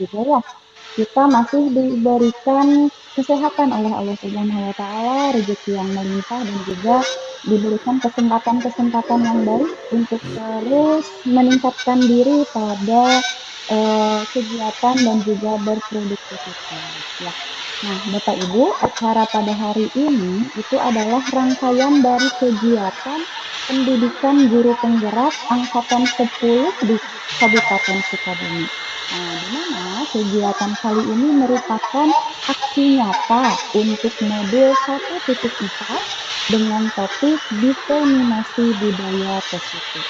juga ya, kita masih diberikan kesehatan oleh Allah Subhanahu wa taala, rezeki yang melimpah dan juga diberikan kesempatan-kesempatan yang baik untuk terus meningkatkan diri pada kegiatan dan juga berproduktivitas ya. Nah, Bapak Ibu, acara pada hari ini itu adalah rangkaian dari kegiatan pendidikan guru penggerak angkatan 10 di Kabupaten Sukabumi. Nah, di mana kegiatan kali ini merupakan aksi nyata untuk modul 1.4 dengan topik diseminasi budaya positif.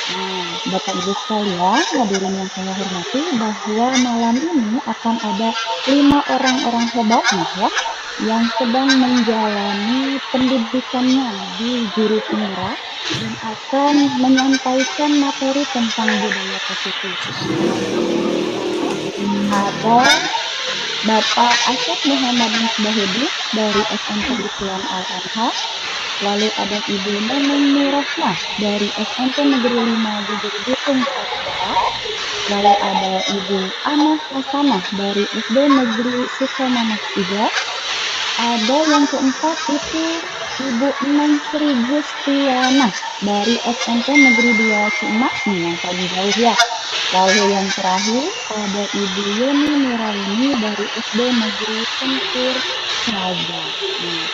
Nah, Bapak Ibu sekalian, hadirin yang saya hormati, bahwa malam ini akan ada 5 orang hebat nih ya, yang sedang menjalani pendidikannya di guru penggerak dan akan menyampaikan materi tentang budaya positif. Ada Bapak Asep Muhammad Misbahudin dari SMP Islam Al-Anhar, lalu ada Ibu Neneng Nurahmah dari SMP Negeri 5 Gugur Bitung Papua, lalu ada Ibu Anah Hasanah dari SD Negeri Sukamanah 3, ada yang keempat itu Ibu Neng Sri Gustiana dari SMP Negeri 2 Cimak nih yang paling jauh ya. Lalu yang terakhir ada Ibu Yeni Nuraini dari SD Negeri Tempur Praja. Nah,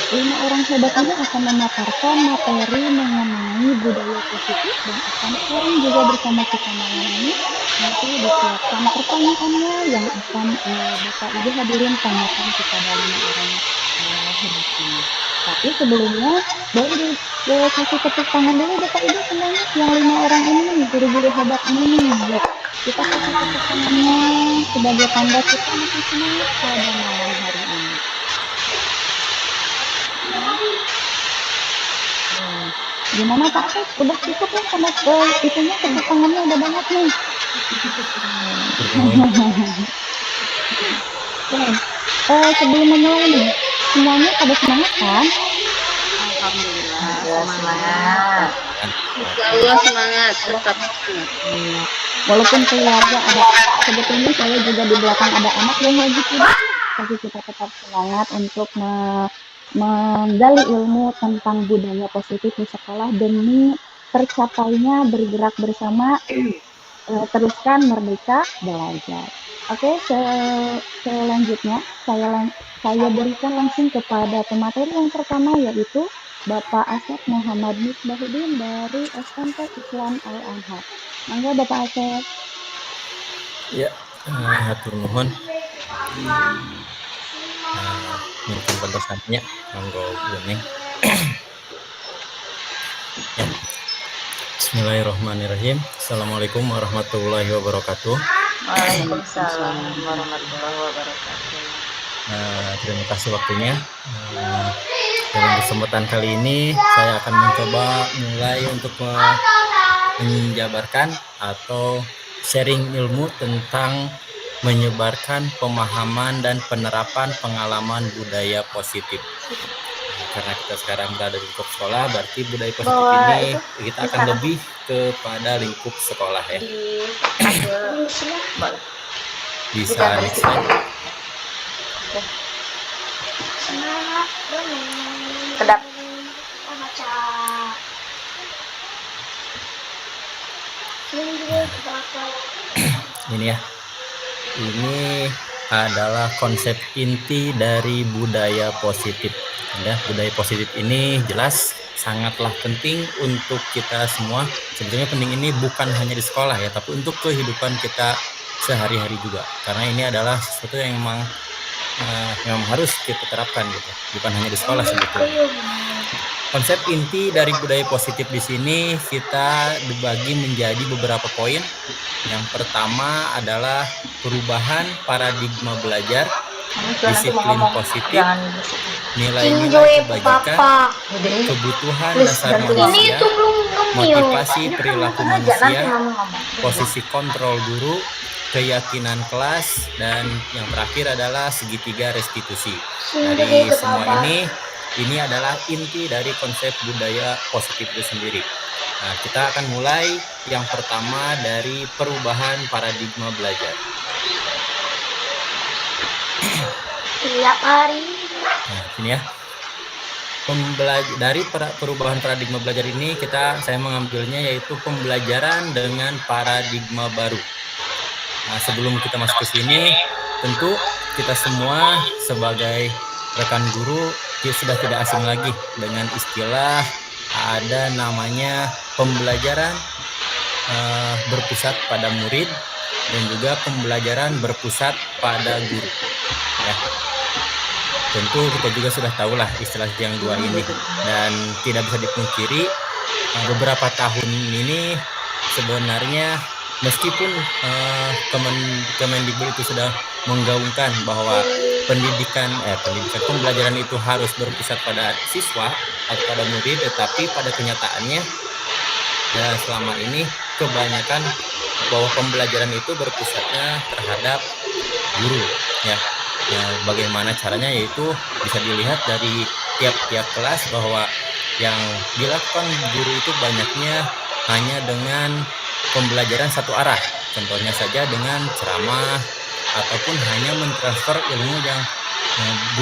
5 orang hebat ini akan memaparkan materi mengenai budaya positif dan akan sharing juga bersama kita malam ini. Nanti disiapkan pertanyaannya yang akan Bapak Ibu hadirin tanyakan kepada 5 orang hebat ini. Tapi sebelumnya boleh dikasih tepuk tangan dulu Bapak Ibu semuanya yang 5 orang ini, guru-guru hebat ini nih. Yuk, kita kasih tepuk tangannya sebagai tanda kita masih semangat pada malam hari ini. Gimana Pak Asep? Udah cukup ya sama itunya tepuk tangannya udah banyak nih. Oke, sebelum memulai nih, semuanya pada semangat kan? Alhamdulillah semangat. Allah semangat, tetap semangat. Walaupun keluarga ada, sebetulnya saya juga di belakang ada anak yang lagi tidur, tapi kita tetap semangat untuk menggali ilmu tentang budaya positif di sekolah demi tercapainya bergerak bersama teruskan merdeka belajar. Oke, selanjutnya saya berikan langsung kepada pemateri yang pertama yaitu Bapak Asep Muhammad Misbahudin dari SMP Islam Al-Anhar. Mangga Bapak Asep. Ya, hatur nuhun. Mungkin pendosannya monggo Buneng. Ya. Bismillahirrahmanirrahim. Assalamualaikum warahmatullahi wabarakatuh. Waalaikumsalam warahmatullahi wabarakatuh. Terima kasih waktunya. Dalam kesempatan kali ini saya akan mencoba mulai untuk menjabarkan atau sharing ilmu tentang menyebarkan pemahaman dan penerapan pengalaman budaya positif. Karena kita sekarang berada di lingkup sekolah, berarti budaya positif ini kita akan lebih kepada lingkup sekolah ya. Bisa next slide. Sedap. Ini ya. Ini adalah konsep inti dari budaya positif. Ya, budaya positif ini jelas sangatlah penting untuk kita semua. Sebetulnya penting ini bukan hanya di sekolah ya, tapi untuk kehidupan kita sehari-hari juga. Karena ini adalah sesuatu yang memang harus kita terapkan gitu. Bukan hanya di sekolah sebetulnya. Konsep inti dari budaya positif di sini kita dibagi menjadi beberapa poin. Yang pertama adalah perubahan paradigma belajar, disiplin positif, nilai-nilai kebajikan, kebutuhan dasar manusia, motivasi perilaku manusia, posisi kontrol guru, keyakinan kelas, dan yang terakhir adalah segitiga restitusi. Dari semua ini adalah inti dari konsep budaya positif itu sendiri. Nah, kita akan mulai yang pertama dari perubahan paradigma belajar. Tiap hari. Nah, sini ya. Dari perubahan paradigma belajar ini saya mengambilnya yaitu pembelajaran dengan paradigma baru. Nah, sebelum kita masuk ke sini, tentu kita semua sebagai rekan guru sudah tidak asing lagi dengan istilah ada namanya pembelajaran berpusat pada murid dan juga pembelajaran berpusat pada guru. Ya. Tentu kita juga sudah tahu lah istilah yang dua ini, dan tidak bisa dipungkiri beberapa tahun ini sebenarnya meskipun Kemendikbud itu sudah menggaungkan bahwa pembelajaran itu harus berpusat pada siswa atau pada murid, tetapi pada kenyataannya selama ini kebanyakan bahwa pembelajaran itu berpusatnya terhadap guru, ya. Bagaimana caranya, yaitu bisa dilihat dari tiap-tiap kelas bahwa yang dilakukan guru itu banyaknya hanya dengan pembelajaran satu arah. Contohnya saja dengan ceramah ataupun hanya mentransfer ilmu yang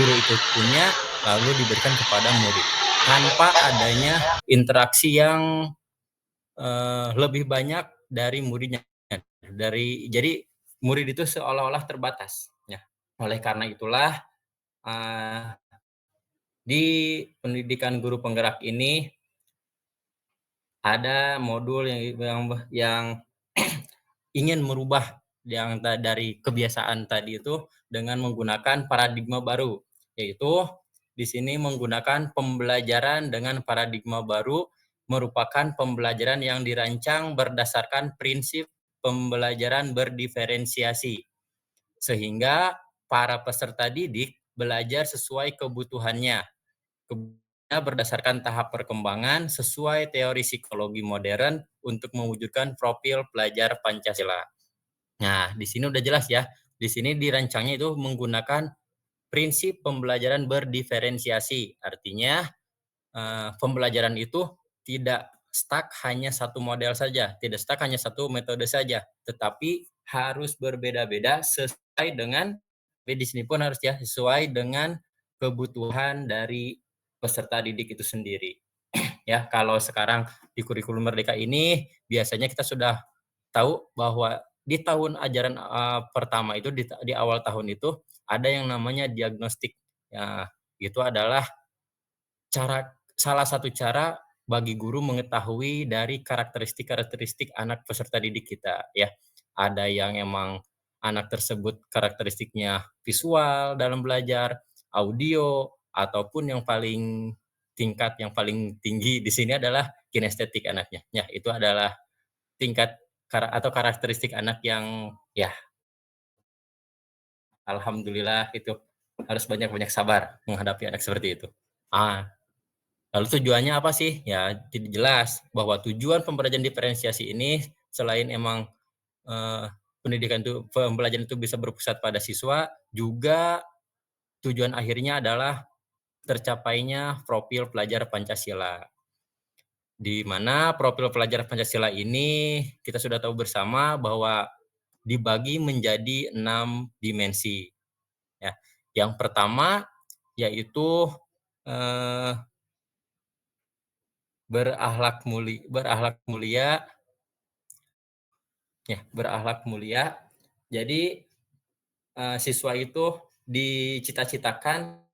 guru itu punya lalu diberikan kepada murid tanpa adanya interaksi yang lebih banyak dari muridnya. Jadi murid itu seolah-olah terbatas. Ya. Oleh karena itulah di pendidikan guru penggerak ini ada modul yang ingin merubah yang dari kebiasaan tadi itu dengan menggunakan paradigma baru, yaitu di sini menggunakan pembelajaran dengan paradigma baru merupakan pembelajaran yang dirancang berdasarkan prinsip pembelajaran berdiferensiasi, sehingga para peserta didik belajar sesuai kebutuhannya berdasarkan tahap perkembangan sesuai teori psikologi modern untuk mewujudkan profil pelajar Pancasila. Nah, di sini udah jelas ya. Di sini dirancangnya itu menggunakan prinsip pembelajaran berdiferensiasi. Artinya pembelajaran itu tidak stuck hanya satu model saja, tidak stuck hanya satu metode saja, tetapi harus berbeda-beda sesuai dengan, di sini pun harus ya sesuai dengan kebutuhan dari peserta didik itu sendiri. Ya, kalau sekarang di kurikulum Merdeka ini biasanya kita sudah tahu bahwa di tahun ajaran pertama itu di awal tahun itu ada yang namanya diagnostik. Ya, itu adalah salah satu cara bagi guru mengetahui dari karakteristik anak peserta didik kita, ya. Ada yang emang anak tersebut karakteristiknya visual dalam belajar, audio, ataupun tingkat yang paling tinggi di sini adalah kinestetik anaknya. Ya, itu adalah tingkat atau karakteristik anak yang ya alhamdulillah itu harus banyak-banyak sabar menghadapi anak seperti itu. Lalu tujuannya apa sih? Ya, jadi jelas bahwa tujuan pembelajaran diferensiasi ini selain emang pembelajaran itu bisa berpusat pada siswa, juga tujuan akhirnya adalah tercapainya profil pelajar Pancasila. Di mana profil pelajar Pancasila ini kita sudah tahu bersama bahwa dibagi menjadi 6 dimensi. Ya. Yang pertama yaitu berakhlak mulia. Ya, berakhlak mulia. Jadi siswa itu dicita-citakan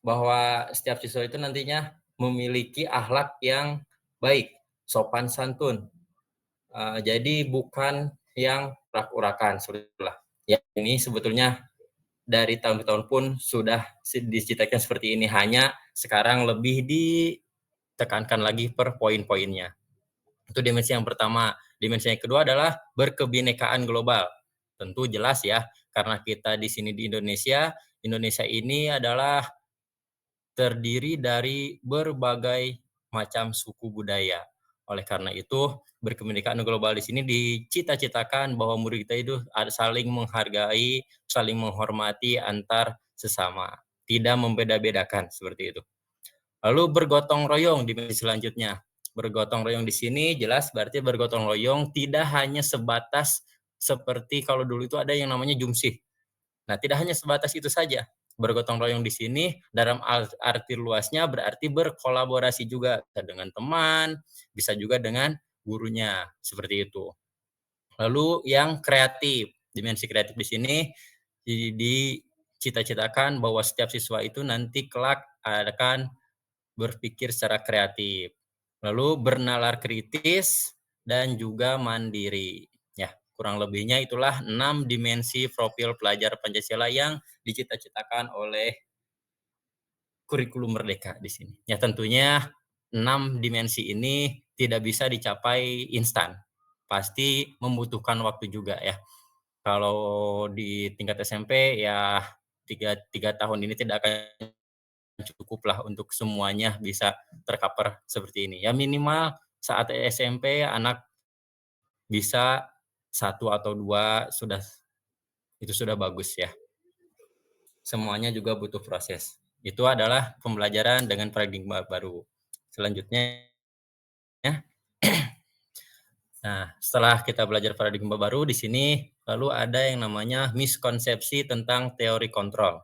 bahwa setiap siswa itu nantinya memiliki akhlak yang baik, sopan santun. Jadi bukan yang urak-urakan, ya, ini sebetulnya dari tahun ke tahun pun sudah diciptakan seperti ini, hanya sekarang lebih ditekankan lagi per poin-poinnya. Itu dimensi yang pertama. Dimensi yang kedua adalah berkebinekaan global. Tentu jelas ya, karena kita di sini di Indonesia ini adalah terdiri dari berbagai macam suku budaya. Oleh karena itu, berkebinekaan global di sini dicita-citakan bahwa murid kita itu saling menghargai, saling menghormati antar sesama, tidak membeda-bedakan seperti itu. Lalu bergotong royong di selanjutnya. Bergotong royong di sini jelas berarti bergotong royong tidak hanya sebatas seperti kalau dulu itu ada yang namanya jumsih. Nah, tidak hanya sebatas itu saja, bergotong royong di sini dalam arti luasnya berarti berkolaborasi juga dengan teman, bisa juga dengan gurunya, seperti itu. Lalu yang kreatif, dimensi kreatif di sini dicita-citakan bahwa setiap siswa itu nanti kelak akan berpikir secara kreatif, lalu bernalar kritis dan juga mandiri. Ya, kurang lebihnya itulah 6 dimensi profil pelajar Pancasila yang dicita-citakan oleh kurikulum Merdeka di sini. Ya, tentunya 6 dimensi ini tidak bisa dicapai instan. Pasti membutuhkan waktu juga ya. Kalau di tingkat SMP ya 3 tahun ini tidak akan cukup lah untuk semuanya bisa tercover seperti ini. Ya minimal saat SMP anak bisa 1 atau 2 itu sudah bagus ya. Semuanya juga butuh proses. Itu adalah pembelajaran dengan paradigma baru. Selanjutnya nah, setelah kita belajar paradigma baru di sini lalu ada yang namanya miskonsepsi tentang teori kontrol.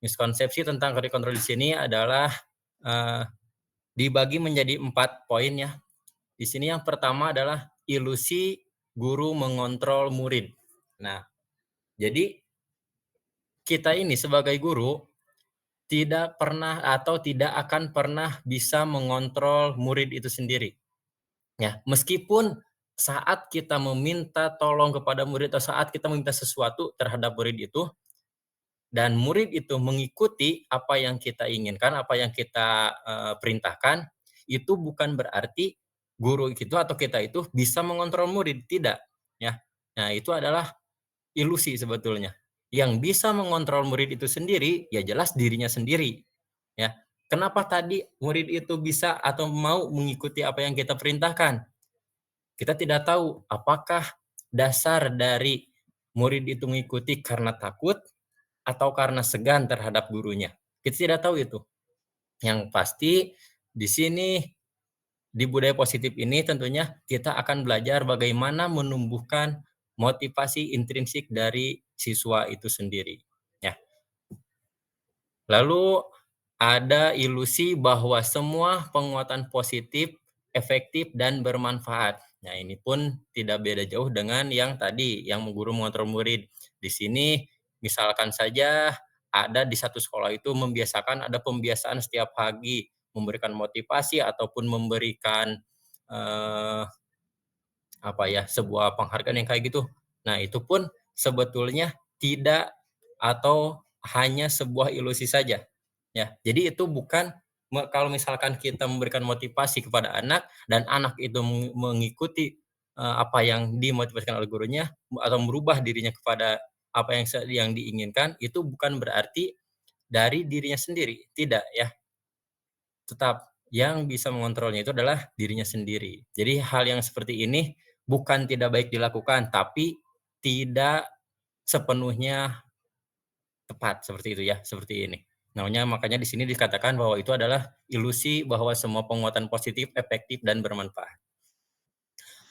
Miskonsepsi tentang teori kontrol di sini adalah dibagi menjadi 4 poin ya. Di sini yang pertama adalah ilusi guru mengontrol murid. Nah, jadi kita ini sebagai guru tidak pernah atau tidak akan pernah bisa mengontrol murid itu sendiri. Ya, meskipun saat kita meminta tolong kepada murid atau saat kita meminta sesuatu terhadap murid itu dan murid itu mengikuti apa yang kita inginkan, apa yang kita perintahkan, itu bukan berarti guru itu atau kita itu bisa mengontrol murid, tidak ya. Nah, itu adalah ilusi sebetulnya. Yang bisa mengontrol murid itu sendiri ya jelas dirinya sendiri ya. Kenapa tadi murid itu bisa atau mau mengikuti apa yang kita perintahkan? Kita tidak tahu apakah dasar dari murid itu mengikuti karena takut atau karena segan terhadap gurunya. Kita tidak tahu itu. Yang pasti di sini di budaya positif ini tentunya kita akan belajar bagaimana menumbuhkan motivasi intrinsik dari siswa itu sendiri. Ya. Lalu ada ilusi bahwa semua penguatan positif efektif dan bermanfaat. Nah, ini pun tidak beda jauh dengan yang tadi, yang guru mengontrol murid. Di sini misalkan saja ada di satu sekolah itu membiasakan ada pembiasaan setiap pagi memberikan motivasi ataupun memberikan sebuah penghargaan yang kayak gitu. Nah, itu pun sebetulnya tidak atau hanya sebuah ilusi saja. Ya, jadi itu bukan kalau misalkan kita memberikan motivasi kepada anak dan anak itu mengikuti apa yang dimotivasikan oleh gurunya atau merubah dirinya kepada apa yang diinginkan, itu bukan berarti dari dirinya sendiri, tidak ya. Tetap yang bisa mengontrolnya itu adalah dirinya sendiri. Jadi hal yang seperti ini bukan tidak baik dilakukan, tapi tidak sepenuhnya tepat seperti itu ya, seperti ini. Makanya di sini dikatakan bahwa itu adalah ilusi bahwa semua penguatan positif, efektif, dan bermanfaat.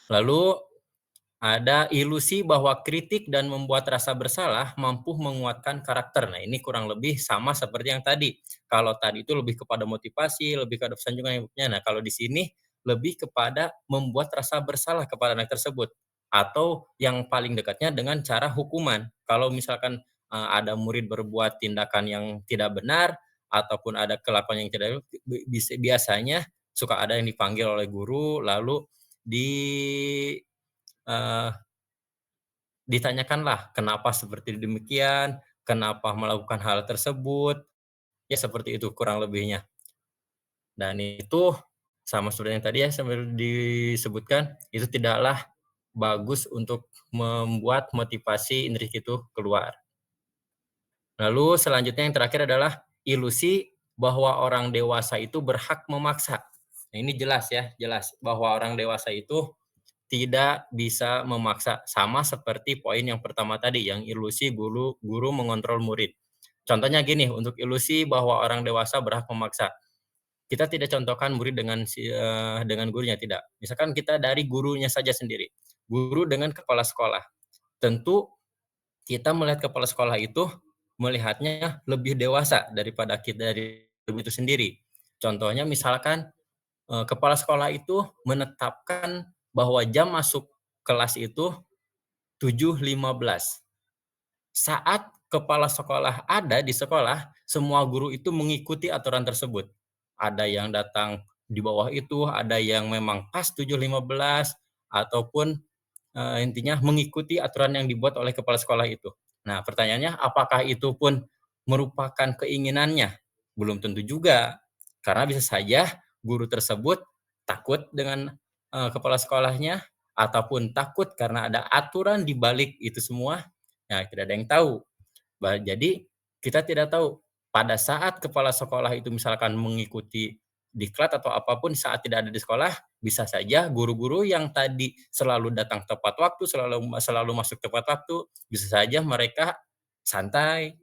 Lalu ada ilusi bahwa kritik dan membuat rasa bersalah mampu menguatkan karakter. Nah, ini kurang lebih sama seperti yang tadi. Kalau tadi itu lebih kepada motivasi, lebih kepada sanjungan yang. Nah, kalau di sini lebih kepada membuat rasa bersalah kepada anak tersebut. Atau yang paling dekatnya dengan cara hukuman. Kalau misalkan ada murid berbuat tindakan yang tidak benar, ataupun ada kelakuan yang tidak biasanya suka ada yang dipanggil oleh guru, lalu ditanyakanlah kenapa seperti demikian, kenapa melakukan hal tersebut, ya seperti itu kurang lebihnya. Dan itu sama seperti yang tadi ya sambil disebutkan, itu tidaklah bagus untuk membuat motivasi intrinsik itu keluar. Lalu selanjutnya yang terakhir adalah ilusi bahwa orang dewasa itu berhak memaksa. Nah, ini jelas ya, jelas bahwa orang dewasa itu tidak bisa memaksa, sama seperti poin yang pertama tadi yang ilusi guru mengontrol murid. Contohnya gini, untuk ilusi bahwa orang dewasa berhak memaksa. Kita tidak contohkan murid dengan gurunya, tidak. Misalkan kita dari gurunya saja sendiri. Guru dengan kepala sekolah. Tentu kita melihat kepala sekolah itu melihatnya lebih dewasa daripada kita dari itu sendiri. Contohnya misalkan kepala sekolah itu menetapkan bahwa jam masuk kelas itu 7.15. Saat kepala sekolah ada di sekolah, semua guru itu mengikuti aturan tersebut. Ada yang datang di bawah itu, ada yang memang pas 7.15, ataupun intinya mengikuti aturan yang dibuat oleh kepala sekolah itu. Nah, pertanyaannya apakah itu pun merupakan keinginannya? Belum tentu juga, karena bisa saja guru tersebut takut dengan kepala sekolahnya, ataupun takut karena ada aturan di balik itu semua. Nah, tidak ada yang tahu. Jadi kita tidak tahu pada saat kepala sekolah itu misalkan mengikuti diklat atau apapun saat tidak ada di sekolah, bisa saja guru-guru yang tadi selalu datang tepat waktu, selalu masuk tepat waktu, bisa saja mereka santai,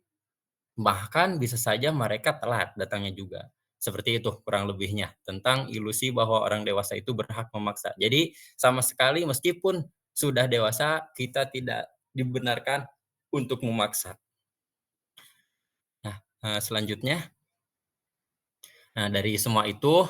bahkan bisa saja mereka telat datangnya juga. Seperti itu kurang lebihnya tentang ilusi bahwa orang dewasa itu berhak memaksa. Jadi sama sekali meskipun sudah dewasa, kita tidak dibenarkan untuk memaksa. Selanjutnya, dari semua itu,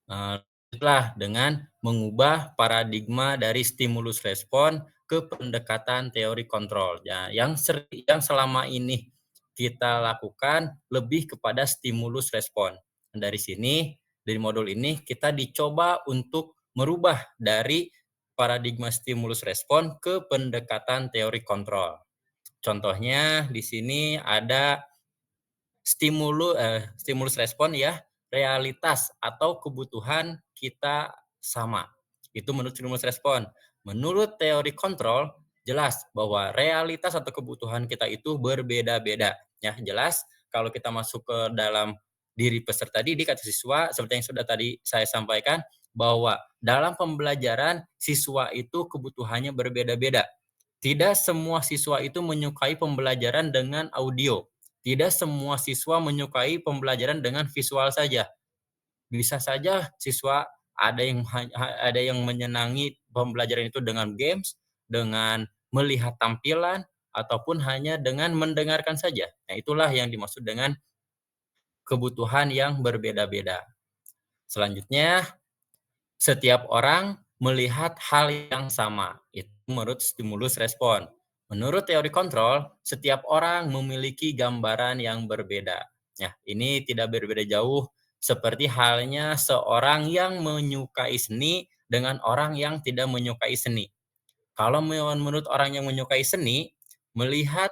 lanjutlah dengan mengubah paradigma dari stimulus respon ke pendekatan teori kontrol. Ya, yang selama ini kita lakukan lebih kepada stimulus respon. Dari sini, dari modul ini kita dicoba untuk merubah dari paradigma stimulus respon ke pendekatan teori kontrol. Contohnya di sini ada stimulus respon ya, realitas atau kebutuhan kita sama. Itu menurut stimulus respon. Menurut teori kontrol, jelas bahwa realitas atau kebutuhan kita itu berbeda-beda. Ya, jelas kalau kita masuk ke dalam diri peserta didik atau siswa, seperti yang sudah tadi saya sampaikan, bahwa dalam pembelajaran siswa itu kebutuhannya berbeda-beda. Tidak semua siswa itu menyukai pembelajaran dengan audio. Tidak semua siswa menyukai pembelajaran dengan visual saja. Bisa saja siswa ada yang menyenangi pembelajaran itu dengan games, dengan melihat tampilan, ataupun hanya dengan mendengarkan saja. Nah, itulah yang dimaksud dengan kebutuhan yang berbeda-beda. Selanjutnya, setiap orang melihat hal yang sama. Itu menurut stimulus respon. Menurut teori kontrol, setiap orang memiliki gambaran yang berbeda. Ya, ini tidak berbeda jauh seperti halnya seorang yang menyukai seni dengan orang yang tidak menyukai seni. Kalau menurut orang yang menyukai seni, melihat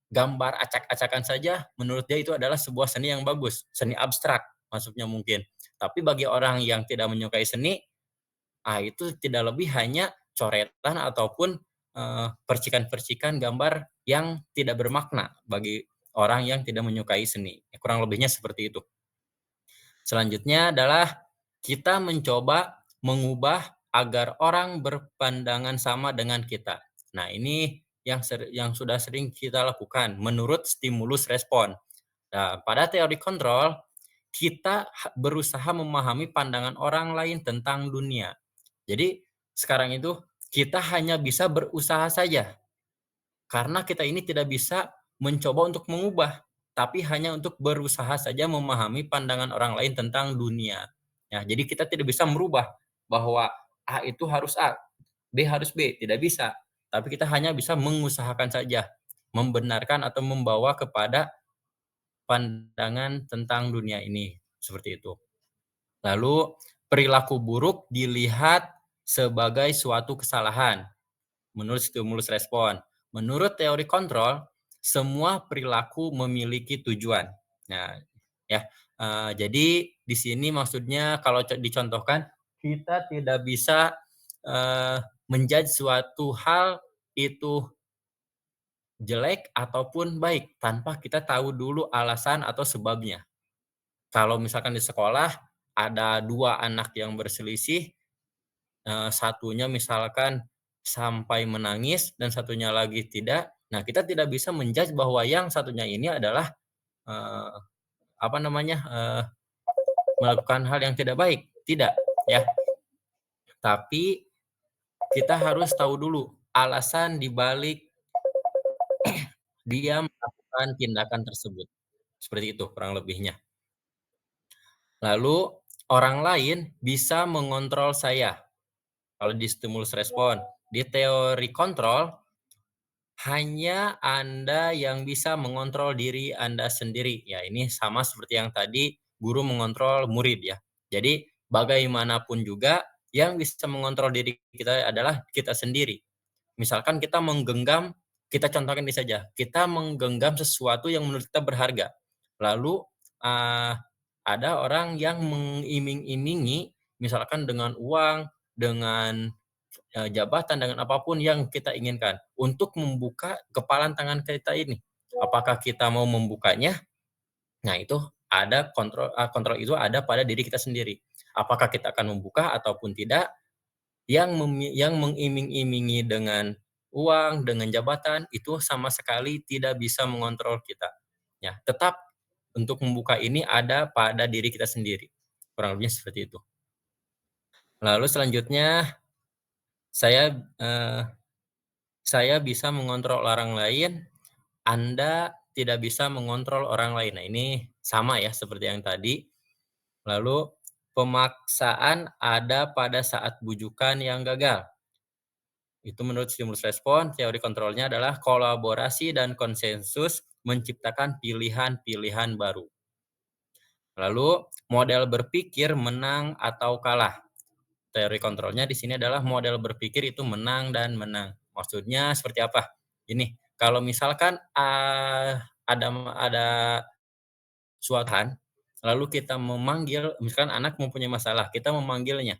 gambar acak-acakan saja, menurut dia itu adalah sebuah seni yang bagus, seni abstrak maksudnya mungkin. Tapi bagi orang yang tidak menyukai seni, itu tidak lebih hanya coretan ataupun percikan-percikan gambar yang tidak bermakna bagi orang yang tidak menyukai seni. Kurang lebihnya seperti itu. Selanjutnya adalah kita mencoba mengubah agar orang berpandangan sama dengan kita. Nah, ini yang sudah sering kita lakukan menurut stimulus respon. Nah, pada teori kontrol, kita berusaha memahami pandangan orang lain tentang dunia. Jadi, sekarang itu kita hanya bisa berusaha saja. Karena kita ini tidak bisa mencoba untuk mengubah, tapi hanya untuk berusaha saja memahami pandangan orang lain tentang dunia. Ya, jadi kita tidak bisa merubah bahwa A itu harus A, B harus B, tidak bisa. Tapi kita hanya bisa mengusahakan saja, membenarkan atau membawa kepada pandangan tentang dunia ini, seperti itu. Lalu, perilaku buruk dilihat sebagai suatu kesalahan menurut stimulus respon. Menurut teori kontrol, semua perilaku memiliki tujuan. Nah, ya, jadi di sini maksudnya kalau dicontohkan, kita tidak bisa menjudge suatu hal itu jelek ataupun baik tanpa kita tahu dulu alasan atau sebabnya. Kalau misalkan di sekolah ada 2 anak yang berselisih, satunya misalkan sampai menangis dan satunya lagi tidak. Nah, kita tidak bisa menjudge bahwa yang satunya ini adalah melakukan hal yang tidak baik, tidak, ya. Tapi kita harus tahu dulu alasan dibalik dia melakukan tindakan tersebut. Seperti itu kurang lebihnya. Lalu orang lain bisa mengontrol saya. Kalau di stimulus respon, di teori kontrol hanya Anda yang bisa mengontrol diri Anda sendiri. Ya, ini sama seperti yang tadi guru mengontrol murid ya. Jadi bagaimanapun juga yang bisa mengontrol diri kita adalah kita sendiri. Misalkan kita menggenggam, kita contohkan ini saja, kita menggenggam sesuatu yang menurut kita berharga. Lalu ada orang yang mengiming-imingi, misalkan dengan uang, dengan jabatan, dengan apapun yang kita inginkan, untuk membuka kepalan tangan kita ini. Apakah kita mau membukanya? Nah, itu ada kontrol itu ada pada diri kita sendiri. Apakah kita akan membuka ataupun tidak? Yang mengiming-imingi dengan uang, dengan jabatan, itu sama sekali tidak bisa mengontrol kita. Ya, tetap untuk membuka ini ada pada diri kita sendiri. Kurang lebihnya seperti itu. Lalu selanjutnya saya bisa mengontrol orang lain, Anda tidak bisa mengontrol orang lain. Nah, ini sama ya seperti yang tadi. Lalu pemaksaan ada pada saat bujukan yang gagal. Itu menurut stimulus respon, teori kontrolnya adalah kolaborasi dan konsensus menciptakan pilihan-pilihan baru. Lalu model berpikir menang atau kalah. Teori kontrolnya di sini adalah model berpikir itu menang dan menang. Maksudnya seperti apa? Ini, kalau misalkan ada suatu lalu kita memanggil, misalkan anak mempunyai masalah, kita memanggilnya.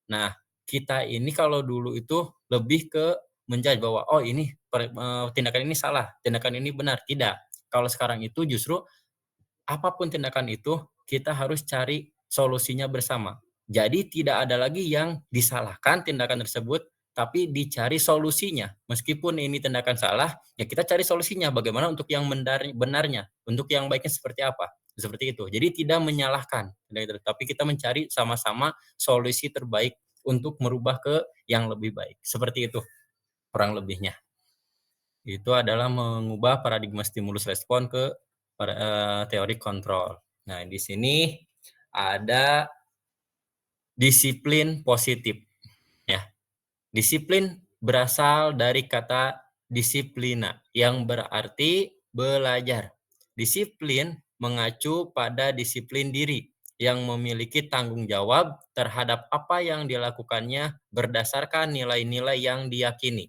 Nah, kita ini kalau dulu itu lebih ke menjudge bahwa, oh ini tindakan ini salah, tindakan ini benar. Tidak. Kalau sekarang itu justru apapun tindakan itu, kita harus cari solusinya bersama. Jadi tidak ada lagi yang disalahkan tindakan tersebut, tapi dicari solusinya. Meskipun ini tindakan salah, ya kita cari solusinya. Bagaimana untuk yang benarnya, untuk yang baiknya seperti apa. Seperti itu. Jadi tidak menyalahkan, tapi kita mencari sama-sama solusi terbaik untuk merubah ke yang lebih baik. Seperti itu kurang lebihnya. Itu adalah mengubah paradigma stimulus respon ke teori kontrol. Nah, di sini ada disiplin positif. Ya, disiplin berasal dari kata disiplina yang berarti belajar. Disiplin mengacu pada disiplin diri yang memiliki tanggung jawab terhadap apa yang dilakukannya berdasarkan nilai-nilai yang diyakini.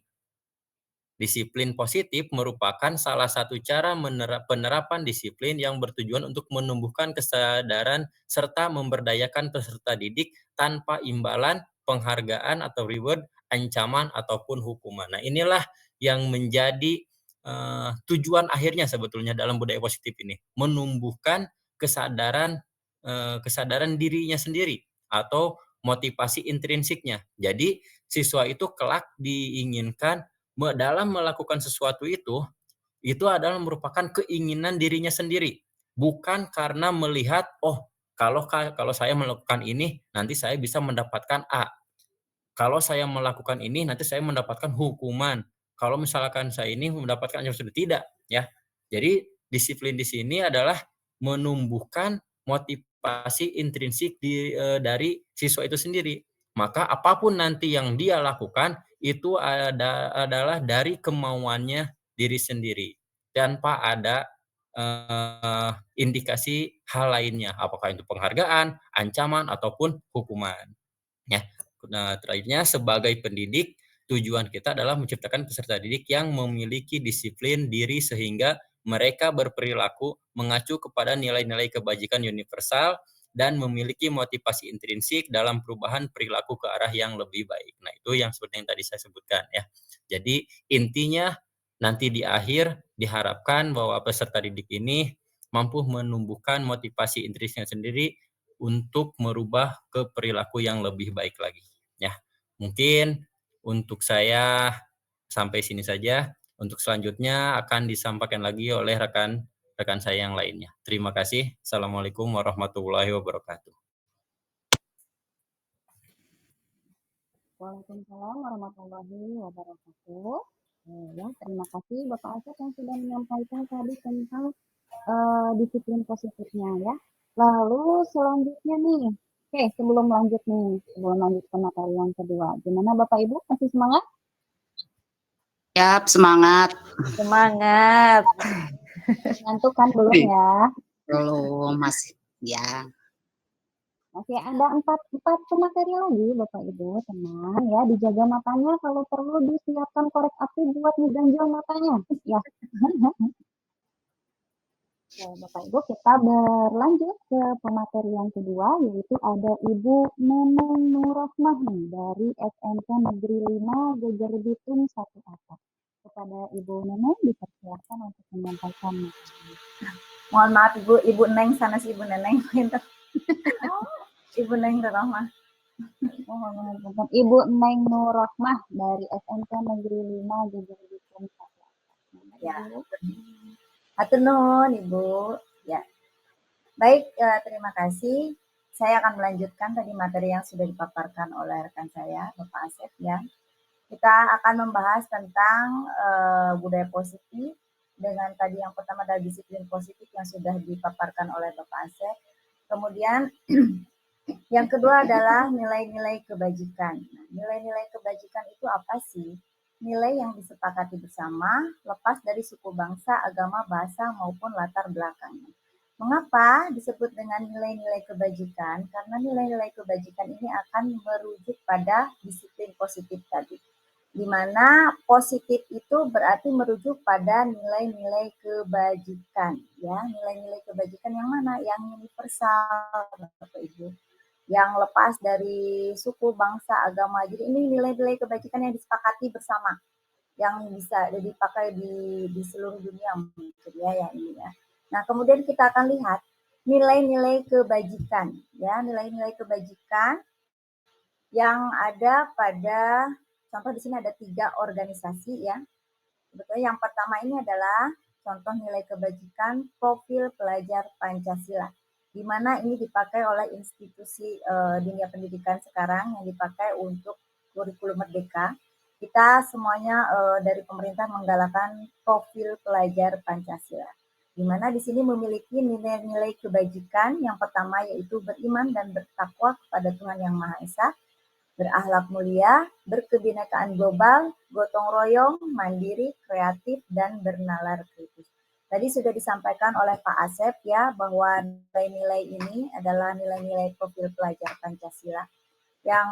Disiplin positif merupakan salah satu cara penerapan disiplin yang bertujuan untuk menumbuhkan kesadaran serta memberdayakan peserta didik tanpa imbalan, penghargaan atau reward, ancaman ataupun hukuman. Nah, inilah yang menjadi tujuan akhirnya sebetulnya dalam budaya positif ini, menumbuhkan kesadaran dirinya sendiri atau motivasi intrinsiknya. Jadi siswa itu kelak diinginkan dalam melakukan sesuatu itu adalah merupakan keinginan dirinya sendiri. Bukan karena melihat, oh kalau saya melakukan ini, nanti saya bisa mendapatkan A. Kalau saya melakukan ini, nanti saya mendapatkan hukuman. Kalau misalkan saya ini mendapatkan yang sudah tidak, ya. Jadi disiplin di sini adalah menumbuhkan motivasi intrinsik dari siswa itu sendiri. Maka apapun nanti yang dia lakukan itu adalah dari kemauannya diri sendiri tanpa ada indikasi hal lainnya, apakah itu penghargaan, ancaman ataupun hukuman. Ya. Nah, terakhirnya sebagai pendidik, tujuan kita adalah menciptakan peserta didik yang memiliki disiplin diri sehingga mereka berperilaku mengacu kepada nilai-nilai kebajikan universal dan memiliki motivasi intrinsik dalam perubahan perilaku ke arah yang lebih baik. Nah, itu yang seperti yang tadi saya sebutkan ya. Jadi intinya nanti di akhir diharapkan bahwa peserta didik ini mampu menumbuhkan motivasi intrinsiknya sendiri untuk merubah ke perilaku yang lebih baik lagi. Ya, mungkin untuk saya sampai sini saja. Untuk selanjutnya akan disampaikan lagi oleh rekan saya yang lainnya. Terima kasih. Assalamualaikum warahmatullahi wabarakatuh. Waalaikumsalam warahmatullahi wabarakatuh. Ya, terima kasih Bapak Asep yang sudah menyampaikan tadi tentang disiplin positifnya ya. Lalu selanjutnya nih, oke sebelum lanjut ke materi yang kedua, gimana Bapak Ibu masih semangat? Siap, semangat. Semangat. Ngantuk kan belum ya? Belum, masih. Ya. Masih ada empat materi lagi Bapak Ibu, tenang ya, dijaga matanya, kalau perlu disiapkan korek api buat ngeganjel matanya. Ya. Oke, Bapak Ibu, kita berlanjut ke pemateri yang kedua, yaitu ada Ibu Neneng Nurrohmah nih, dari SMP Negeri 5 Geger Bitung 1 Atap. Kepada Ibu Neneng dipersilakan untuk menyampaikan materi. Mohon maaf Ibu Neng sana si Ibu Neneng. Ibu Neng Nurrohmah. Ibu Neng Nurrohmah dari SMP Negeri 5 Geger Bitung 1 Atap. Ya. Hatur nuhun Ibu. Ya. Baik, terima kasih. Saya akan melanjutkan tadi materi yang sudah dipaparkan oleh rekan saya, Bapak Asep ya. Kita akan membahas tentang budaya positif dengan tadi yang pertama adalah disiplin positif yang sudah dipaparkan oleh Bapak Asep. Kemudian yang kedua adalah nilai-nilai kebajikan. Nah, nilai-nilai kebajikan itu apa sih? Nilai yang disepakati bersama, lepas dari suku bangsa, agama, bahasa, maupun latar belakangnya. Mengapa disebut dengan nilai-nilai kebajikan? Karena nilai-nilai kebajikan ini akan merujuk pada disiplin positif tadi. Di mana positif itu berarti merujuk pada nilai-nilai kebajikan. Ya, nilai-nilai kebajikan yang mana? Yang universal, Bapak Ibu. Yang lepas dari suku, bangsa, agama. Jadi ini nilai-nilai kebajikan yang disepakati bersama, yang bisa dipakai di seluruh dunia mungkin ya ini ya. Nah, kemudian kita akan lihat nilai-nilai kebajikan ya, nilai-nilai kebajikan yang ada pada contoh di sini ada 3 organisasi ya. Sebetulnya yang pertama ini adalah contoh nilai kebajikan profil pelajar Pancasila, di mana ini dipakai oleh institusi dunia pendidikan sekarang yang dipakai untuk kurikulum merdeka. Kita semuanya dari pemerintah menggalakkan profil pelajar Pancasila, di mana di sini memiliki nilai-nilai kebajikan. Yang pertama yaitu beriman dan bertakwa kepada Tuhan Yang Maha Esa, berakhlak mulia, berkebinekaan global, gotong royong, mandiri, kreatif, dan bernalar kritis. Tadi sudah disampaikan oleh Pak Asep ya bahwa nilai-nilai ini adalah nilai-nilai profil pelajar Pancasila yang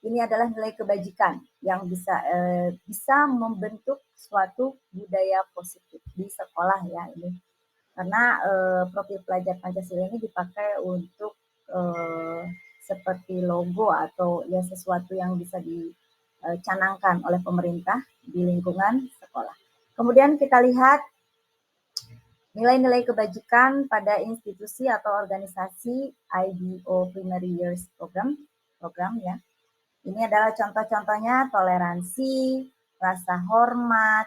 ini adalah nilai kebajikan yang bisa membentuk suatu budaya positif di sekolah ya ini. Karena profil pelajar Pancasila ini dipakai untuk seperti logo atau ya sesuatu yang bisa dicanangkan oleh pemerintah di lingkungan sekolah. Kemudian kita lihat nilai-nilai kebajikan pada institusi atau organisasi IBO Primary Years Program ya. Ini adalah contoh-contohnya toleransi, rasa hormat,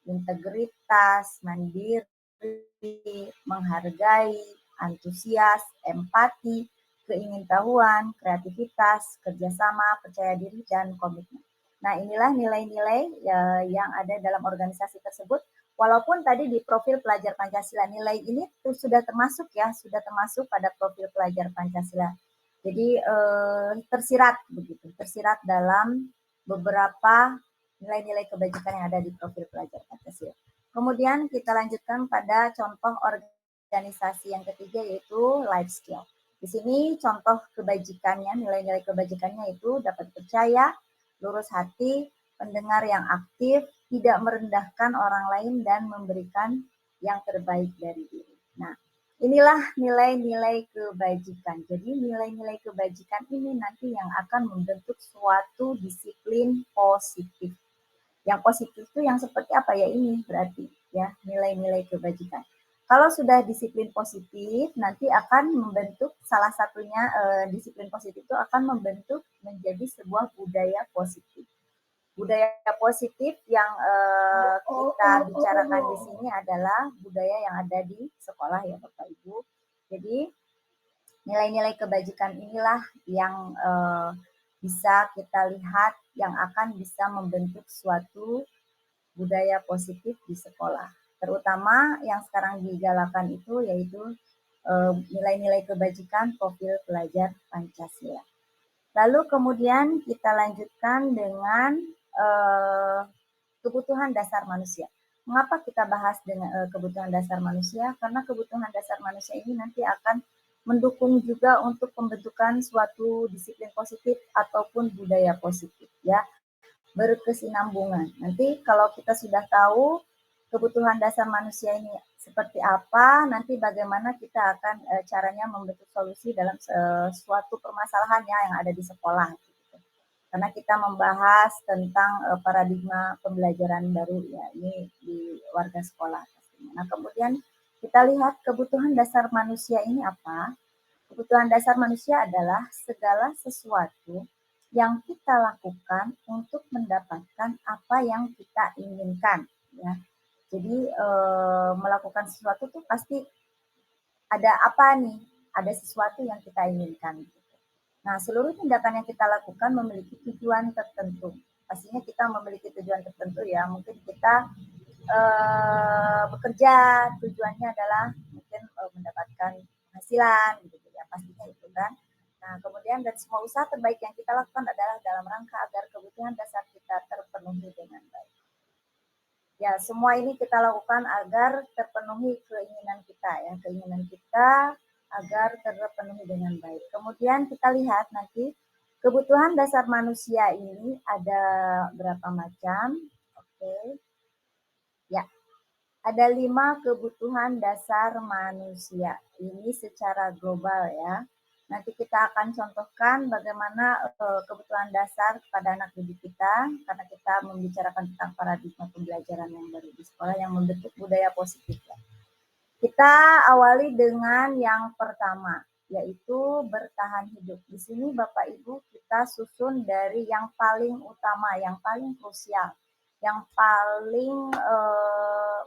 integritas, mandiri, menghargai, antusias, empati, keingintahuan, kreativitas, kerjasama, percaya diri, dan komitmen. Nah, inilah nilai-nilai yang ada dalam organisasi tersebut. Walaupun tadi di profil pelajar Pancasila, nilai ini sudah termasuk pada profil pelajar Pancasila. Jadi tersirat dalam beberapa nilai-nilai kebajikan yang ada di profil pelajar Pancasila. Kemudian kita lanjutkan pada contoh organisasi yang ketiga yaitu life skill. Di sini contoh kebajikannya, nilai-nilai kebajikannya itu dapat percaya, lurus hati, pendengar yang aktif, tidak merendahkan orang lain dan memberikan yang terbaik dari diri. Nah, inilah nilai-nilai kebajikan. Jadi nilai-nilai kebajikan ini nanti yang akan membentuk suatu disiplin positif. Yang positif itu yang seperti apa ya ini berarti ya nilai-nilai kebajikan. Kalau sudah disiplin positif nanti akan membentuk salah satunya disiplin positif itu akan membentuk menjadi sebuah budaya positif. Budaya positif yang kita bicarakan di sini adalah budaya yang ada di sekolah ya Bapak Ibu. Jadi nilai-nilai kebajikan inilah yang bisa kita lihat yang akan bisa membentuk suatu budaya positif di sekolah. Terutama yang sekarang digalakan itu yaitu nilai-nilai kebajikan profil pelajar Pancasila. Lalu kemudian kita lanjutkan dengan kebutuhan dasar manusia. Mengapa kita bahas dengan kebutuhan dasar manusia? Karena kebutuhan dasar manusia ini nanti akan mendukung juga untuk pembentukan suatu disiplin positif ataupun budaya positif ya, berkesinambungan. Nanti kalau kita sudah tahu kebutuhan dasar manusia ini seperti apa, nanti bagaimana kita akan caranya membentuk solusi dalam suatu permasalahan yang ada di sekolah. Karena kita membahas tentang paradigma pembelajaran baru ya, ini di warga sekolah pastinya. Nah, kemudian kita lihat kebutuhan dasar manusia ini apa? Kebutuhan dasar manusia adalah segala sesuatu yang kita lakukan untuk mendapatkan apa yang kita inginkan ya. Jadi melakukan sesuatu tuh pasti ada apa nih? Ada sesuatu yang kita inginkan. Nah, seluruh tindakan yang kita lakukan memiliki tujuan tertentu. Pastinya kita memiliki tujuan tertentu ya. Mungkin kita bekerja tujuannya adalah mungkin mendapatkan penghasilan gitu ya. Pastinya itu kan. Nah, kemudian dan semua usaha terbaik yang kita lakukan adalah dalam rangka agar kebutuhan dasar kita terpenuhi dengan baik. Ya, semua ini kita lakukan agar terpenuhi keinginan kita ya. Keinginan kita agar terpenuhi dengan baik. Kemudian kita lihat nanti kebutuhan dasar manusia ini ada berapa macam. Oke. Ya, ada 5 kebutuhan dasar manusia. Ini secara global ya. Nanti kita akan contohkan bagaimana kebutuhan dasar kepada anak didik kita, karena kita membicarakan tentang paradigma pembelajaran yang baru di sekolah yang membentuk budaya positif ya. Kita awali dengan yang pertama, yaitu bertahan hidup. Di sini Bapak Ibu kita susun dari yang paling utama, yang paling krusial, yang paling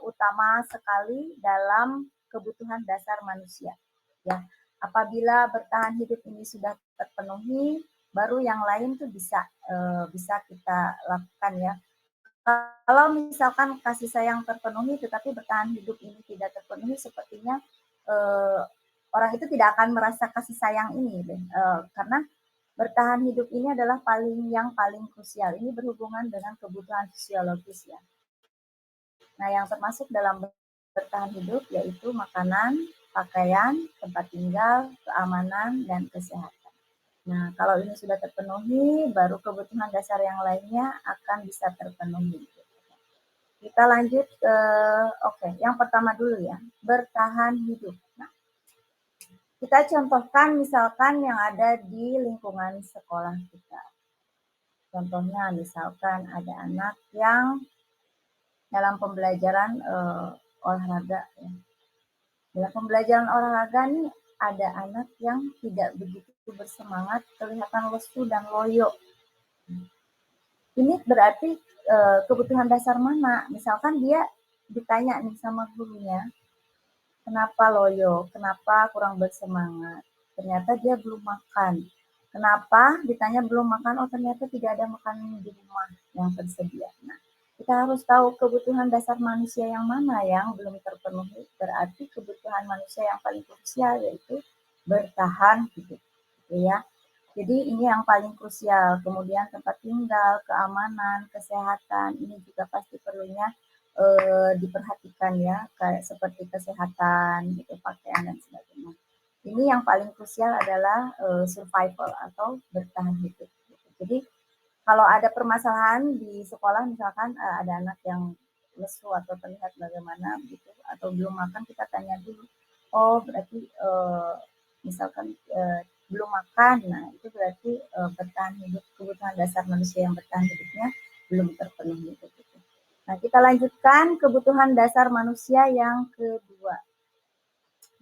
utama sekali dalam kebutuhan dasar manusia. Ya, apabila bertahan hidup ini sudah terpenuhi, baru yang lain tuh bisa kita lakukan ya. Kalau misalkan kasih sayang terpenuhi tetapi bertahan hidup ini tidak terpenuhi, sepertinya orang itu tidak akan merasa kasih sayang ini karena bertahan hidup ini adalah yang paling krusial. Ini berhubungan dengan kebutuhan fisiologis ya. Nah, yang termasuk dalam bertahan hidup yaitu makanan, pakaian, tempat tinggal, keamanan, dan kesehatan. Nah, kalau ini sudah terpenuhi, baru kebutuhan dasar yang lainnya akan bisa terpenuhi. Kita lanjut ke, yang pertama dulu ya, bertahan hidup. Nah, kita contohkan misalkan yang ada di lingkungan sekolah kita. Contohnya misalkan ada anak yang dalam pembelajaran olahraga ya. Dalam pembelajaran olahraga nih ada anak yang tidak begitu bersemangat, kelihatan lesu dan loyo. Ini berarti kebutuhan dasar mana? Misalkan dia ditanya nih sama gurunya, kenapa loyo? Kenapa kurang bersemangat? Ternyata dia belum makan. Kenapa? Ditanya belum makan, oh ternyata tidak ada makanan di rumah yang tersedia. Nah, kita harus tahu kebutuhan dasar manusia yang mana yang belum terpenuhi. Berarti kebutuhan manusia yang paling krusial yaitu bertahan hidup. Gitu ya. Jadi ini yang paling krusial. Kemudian tempat tinggal, keamanan, kesehatan, ini juga pasti perlunya diperhatikan ya, kayak seperti kesehatan, gitu, pakaian dan sebagainya. Ini yang paling krusial adalah survival atau bertahan hidup. Gitu. Jadi kalau ada permasalahan di sekolah, misalkan ada anak yang lesu atau terlihat bagaimana gitu, atau belum makan, kita tanya dulu. Oh berarti misalkan belum makan, nah itu berarti bertahan hidup, kebutuhan dasar manusia yang bertahan hidupnya belum terpenuhi. Gitu. Nah kita lanjutkan kebutuhan dasar manusia yang kedua.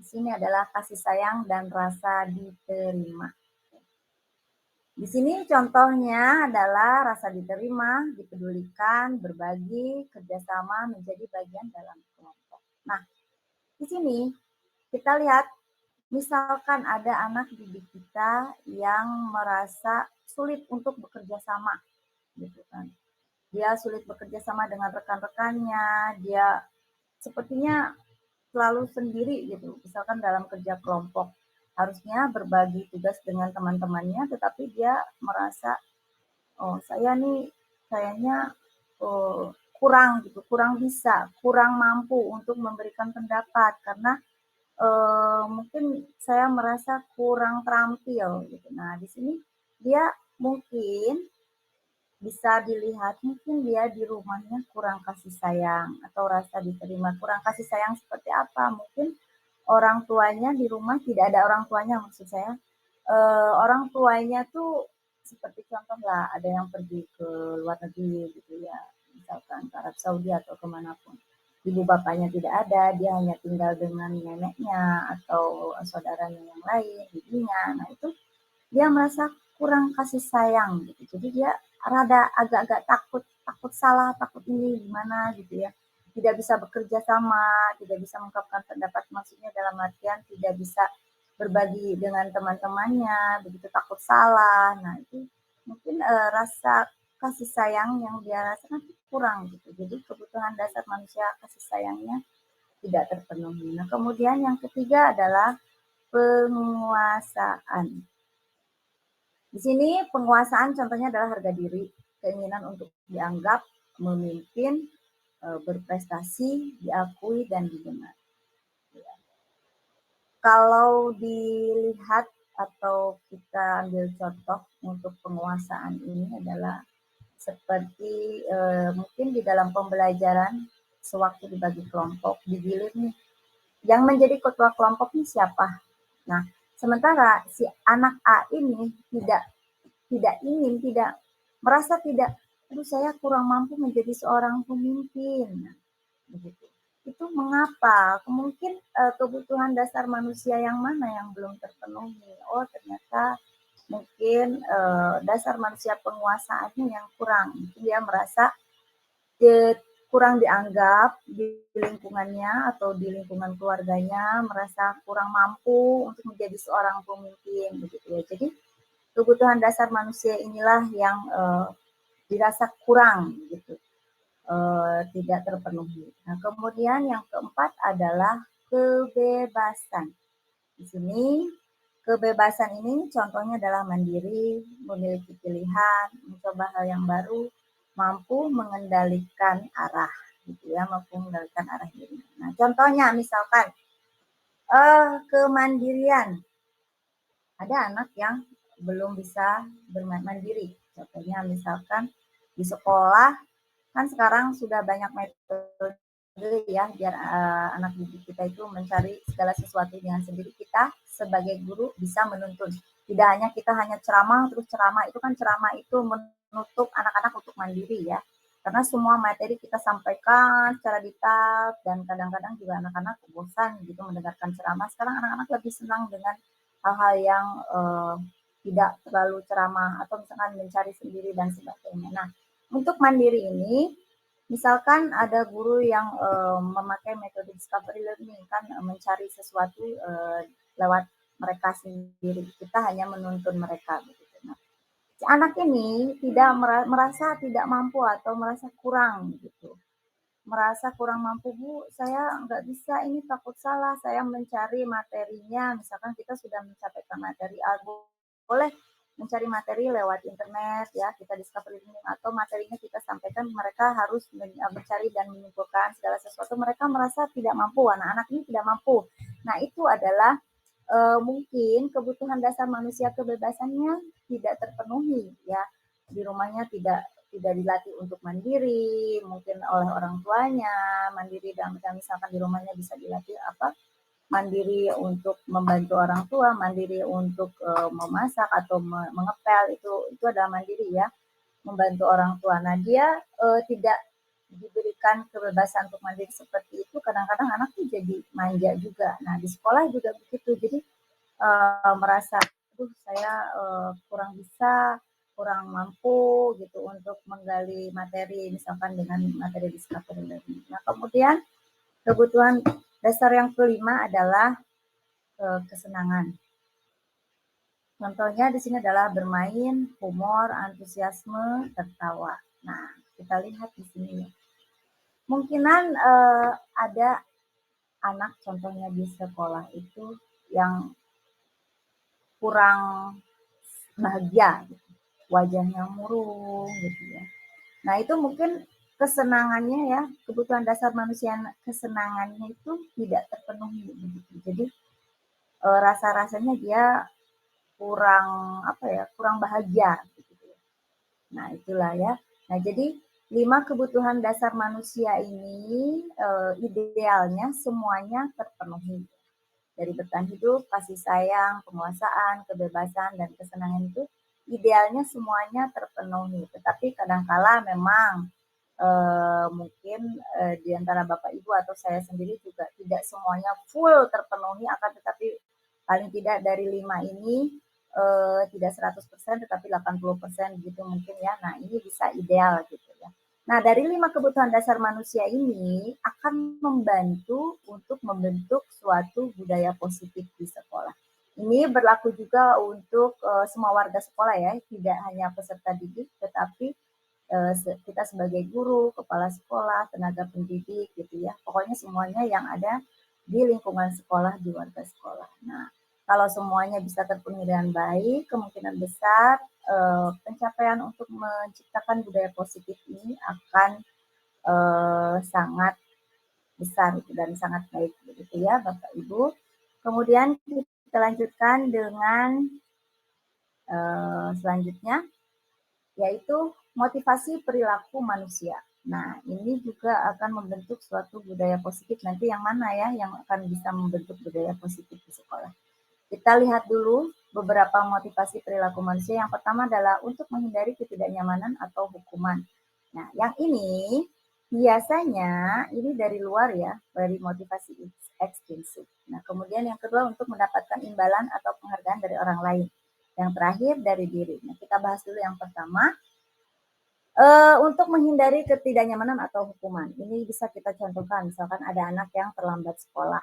Di sini adalah kasih sayang dan rasa diterima. Di sini contohnya adalah rasa diterima, dipedulikan, berbagi, kerjasama, menjadi bagian dalam kelompok. Nah, di sini kita lihat misalkan ada anak didik kita yang merasa sulit untuk bekerja sama, gitu kan. Dia sulit bekerja sama dengan rekan-rekannya, dia sepertinya selalu sendiri gitu, misalkan dalam kerja kelompok. Harusnya berbagi tugas dengan teman-temannya, tetapi dia merasa, oh saya nih kayaknya kurang gitu, kurang bisa, kurang mampu untuk memberikan pendapat karena mungkin saya merasa kurang terampil gitu. Nah, di sini dia mungkin bisa dilihat mungkin dia di rumahnya kurang kasih sayang atau rasa diterima. Kurang kasih sayang seperti apa? Mungkin orang tuanya di rumah tidak ada orang tuanya maksud saya. Orang tuanya tuh seperti contoh lah ada yang pergi ke luar negeri gitu ya, misalkan ke Arab Saudi atau kemanapun. Ibu bapaknya tidak ada, dia hanya tinggal dengan neneknya atau saudaranya yang lain, bibinya. Nah itu dia merasa kurang kasih sayang gitu. Jadi dia rada agak-agak takut, takut salah, takut ini gimana gitu ya. Tidak bisa bekerja sama, tidak bisa mengungkapkan pendapat, maksudnya dalam artian tidak bisa berbagi dengan teman-temannya, begitu takut salah. Nah, itu mungkin rasa kasih sayang yang dia rasakan kurang gitu. Jadi kebutuhan dasar manusia kasih sayangnya tidak terpenuhi. Nah, kemudian yang ketiga adalah penguasaan. Di sini penguasaan contohnya adalah harga diri, keinginan untuk dianggap, memimpin, berprestasi, diakui, dan didengar. Kalau dilihat atau kita ambil contoh untuk penguasaan ini adalah seperti mungkin di dalam pembelajaran sewaktu dibagi kelompok, digilir nih, yang menjadi ketua kelompok ini siapa? Nah, sementara si anak A ini tidak ingin, tidak merasa tidak, aduh saya kurang mampu menjadi seorang pemimpin. Nah, begitu. Itu mengapa? Mungkin kebutuhan dasar manusia yang mana yang belum terpenuhi? Oh, ternyata mungkin dasar manusia penguasaannya yang kurang. Mungkin dia merasa kurang dianggap di lingkungannya atau di lingkungan keluarganya, merasa kurang mampu untuk menjadi seorang pemimpin, begitu ya. Jadi kebutuhan dasar manusia inilah yang dirasa kurang gitu, tidak terpenuhi. Nah, kemudian yang keempat adalah kebebasan. Di sini kebebasan ini contohnya adalah mandiri, memiliki pilihan, mencoba hal yang baru, mampu mengendalikan arah, gitu ya, mampu mengendalikan arah diri. Nah, contohnya misalkan kemandirian. Ada anak yang belum bisa bermain mandiri. Contohnya misalkan di sekolah kan sekarang sudah banyak metode ya biar anak didik kita itu mencari segala sesuatu dengan sendiri. Kita sebagai guru bisa menuntun. Tidak hanya kita hanya ceramah terus ceramah, itu kan ceramah itu menutup anak-anak untuk mandiri ya. Karena semua materi kita sampaikan secara detail dan kadang-kadang juga anak-anak bosan gitu mendengarkan ceramah. Sekarang anak-anak lebih senang dengan hal-hal yang tidak terlalu ceramah atau misalkan mencari sendiri dan sebagainya. Nah, untuk mandiri ini, misalkan ada guru yang memakai metode discovery learning kan mencari sesuatu lewat mereka sendiri. Kita hanya menuntun mereka begitu. Nah, si anak ini tidak merasa tidak mampu atau merasa kurang gitu. Merasa kurang mampu, Bu, saya nggak bisa, ini takut salah, saya mencari materinya, misalkan kita sudah mencapai materi A, boleh mencari materi lewat internet ya, kita discover ini atau materinya kita sampaikan, mereka harus mencari dan menyimpulkan segala sesuatu, mereka merasa tidak mampu, anak-anak ini tidak mampu. Nah, itu adalah mungkin kebutuhan dasar manusia kebebasannya tidak terpenuhi ya, di rumahnya tidak dilatih untuk mandiri, mungkin oleh orang tuanya, mandiri dalam misalkan di rumahnya bisa dilatih apa, mandiri untuk membantu orang tua, mandiri untuk memasak atau mengepel, itu adalah mandiri ya, membantu orang tua. Nah, dia tidak diberikan kebebasan untuk mandiri seperti itu, kadang-kadang anak tuh jadi manja juga. Nah, di sekolah juga begitu, jadi merasa, aduh saya kurang bisa, kurang mampu gitu untuk menggali materi, misalkan dengan materi discovery learning. Nah, kemudian kebutuhan dasar yang kelima adalah kesenangan. Contohnya di sini adalah bermain, humor, antusiasme, tertawa. Nah, kita lihat di sini ya. Mungkinan ada anak contohnya di sekolah itu yang kurang bahagia, gitu. Wajahnya murung gitu ya. Nah itu mungkin kesenangannya ya, kebutuhan dasar manusia kesenangannya itu tidak terpenuhi begitu. Jadi rasa-rasanya dia kurang apa ya, kurang bahagia gitu. Nah itulah ya. Nah jadi 5 kebutuhan dasar manusia ini idealnya semuanya terpenuhi. Dari bertahan hidup, kasih sayang, penguasaan, kebebasan, dan kesenangan itu idealnya semuanya terpenuhi. Tetapi kadangkala memang mungkin di antara Bapak Ibu atau saya sendiri juga tidak semuanya full terpenuhi, akan tetapi paling tidak dari 5 ini tidak 100% tetapi 80% gitu mungkin ya. Nah ini bisa ideal gitu ya. Nah dari 5 kebutuhan dasar manusia ini akan membantu untuk membentuk suatu budaya positif di sekolah. Ini berlaku juga untuk semua warga sekolah ya, tidak hanya peserta didik tetapi kita sebagai guru, kepala sekolah, tenaga pendidik gitu ya. Pokoknya semuanya yang ada di lingkungan sekolah, di warga sekolah. Nah, kalau semuanya bisa terpenuhi dengan baik, kemungkinan besar pencapaian untuk menciptakan budaya positif ini akan sangat besar dan sangat baik begitu ya Bapak Ibu. Kemudian kita lanjutkan dengan selanjutnya yaitu motivasi perilaku manusia. Nah, ini juga akan membentuk suatu budaya positif. Nanti yang mana ya yang akan bisa membentuk budaya positif di sekolah. Kita lihat dulu beberapa motivasi perilaku manusia. Yang pertama adalah untuk menghindari ketidaknyamanan atau hukuman. Nah, yang ini biasanya ini dari luar ya, dari motivasi ekstrinsik. Nah, kemudian yang kedua untuk mendapatkan imbalan atau penghargaan dari orang lain. Yang terakhir dari diri. Nah, kita bahas dulu yang pertama. Untuk menghindari ketidaknyamanan atau hukuman. Ini bisa kita contohkan, misalkan ada anak yang terlambat sekolah.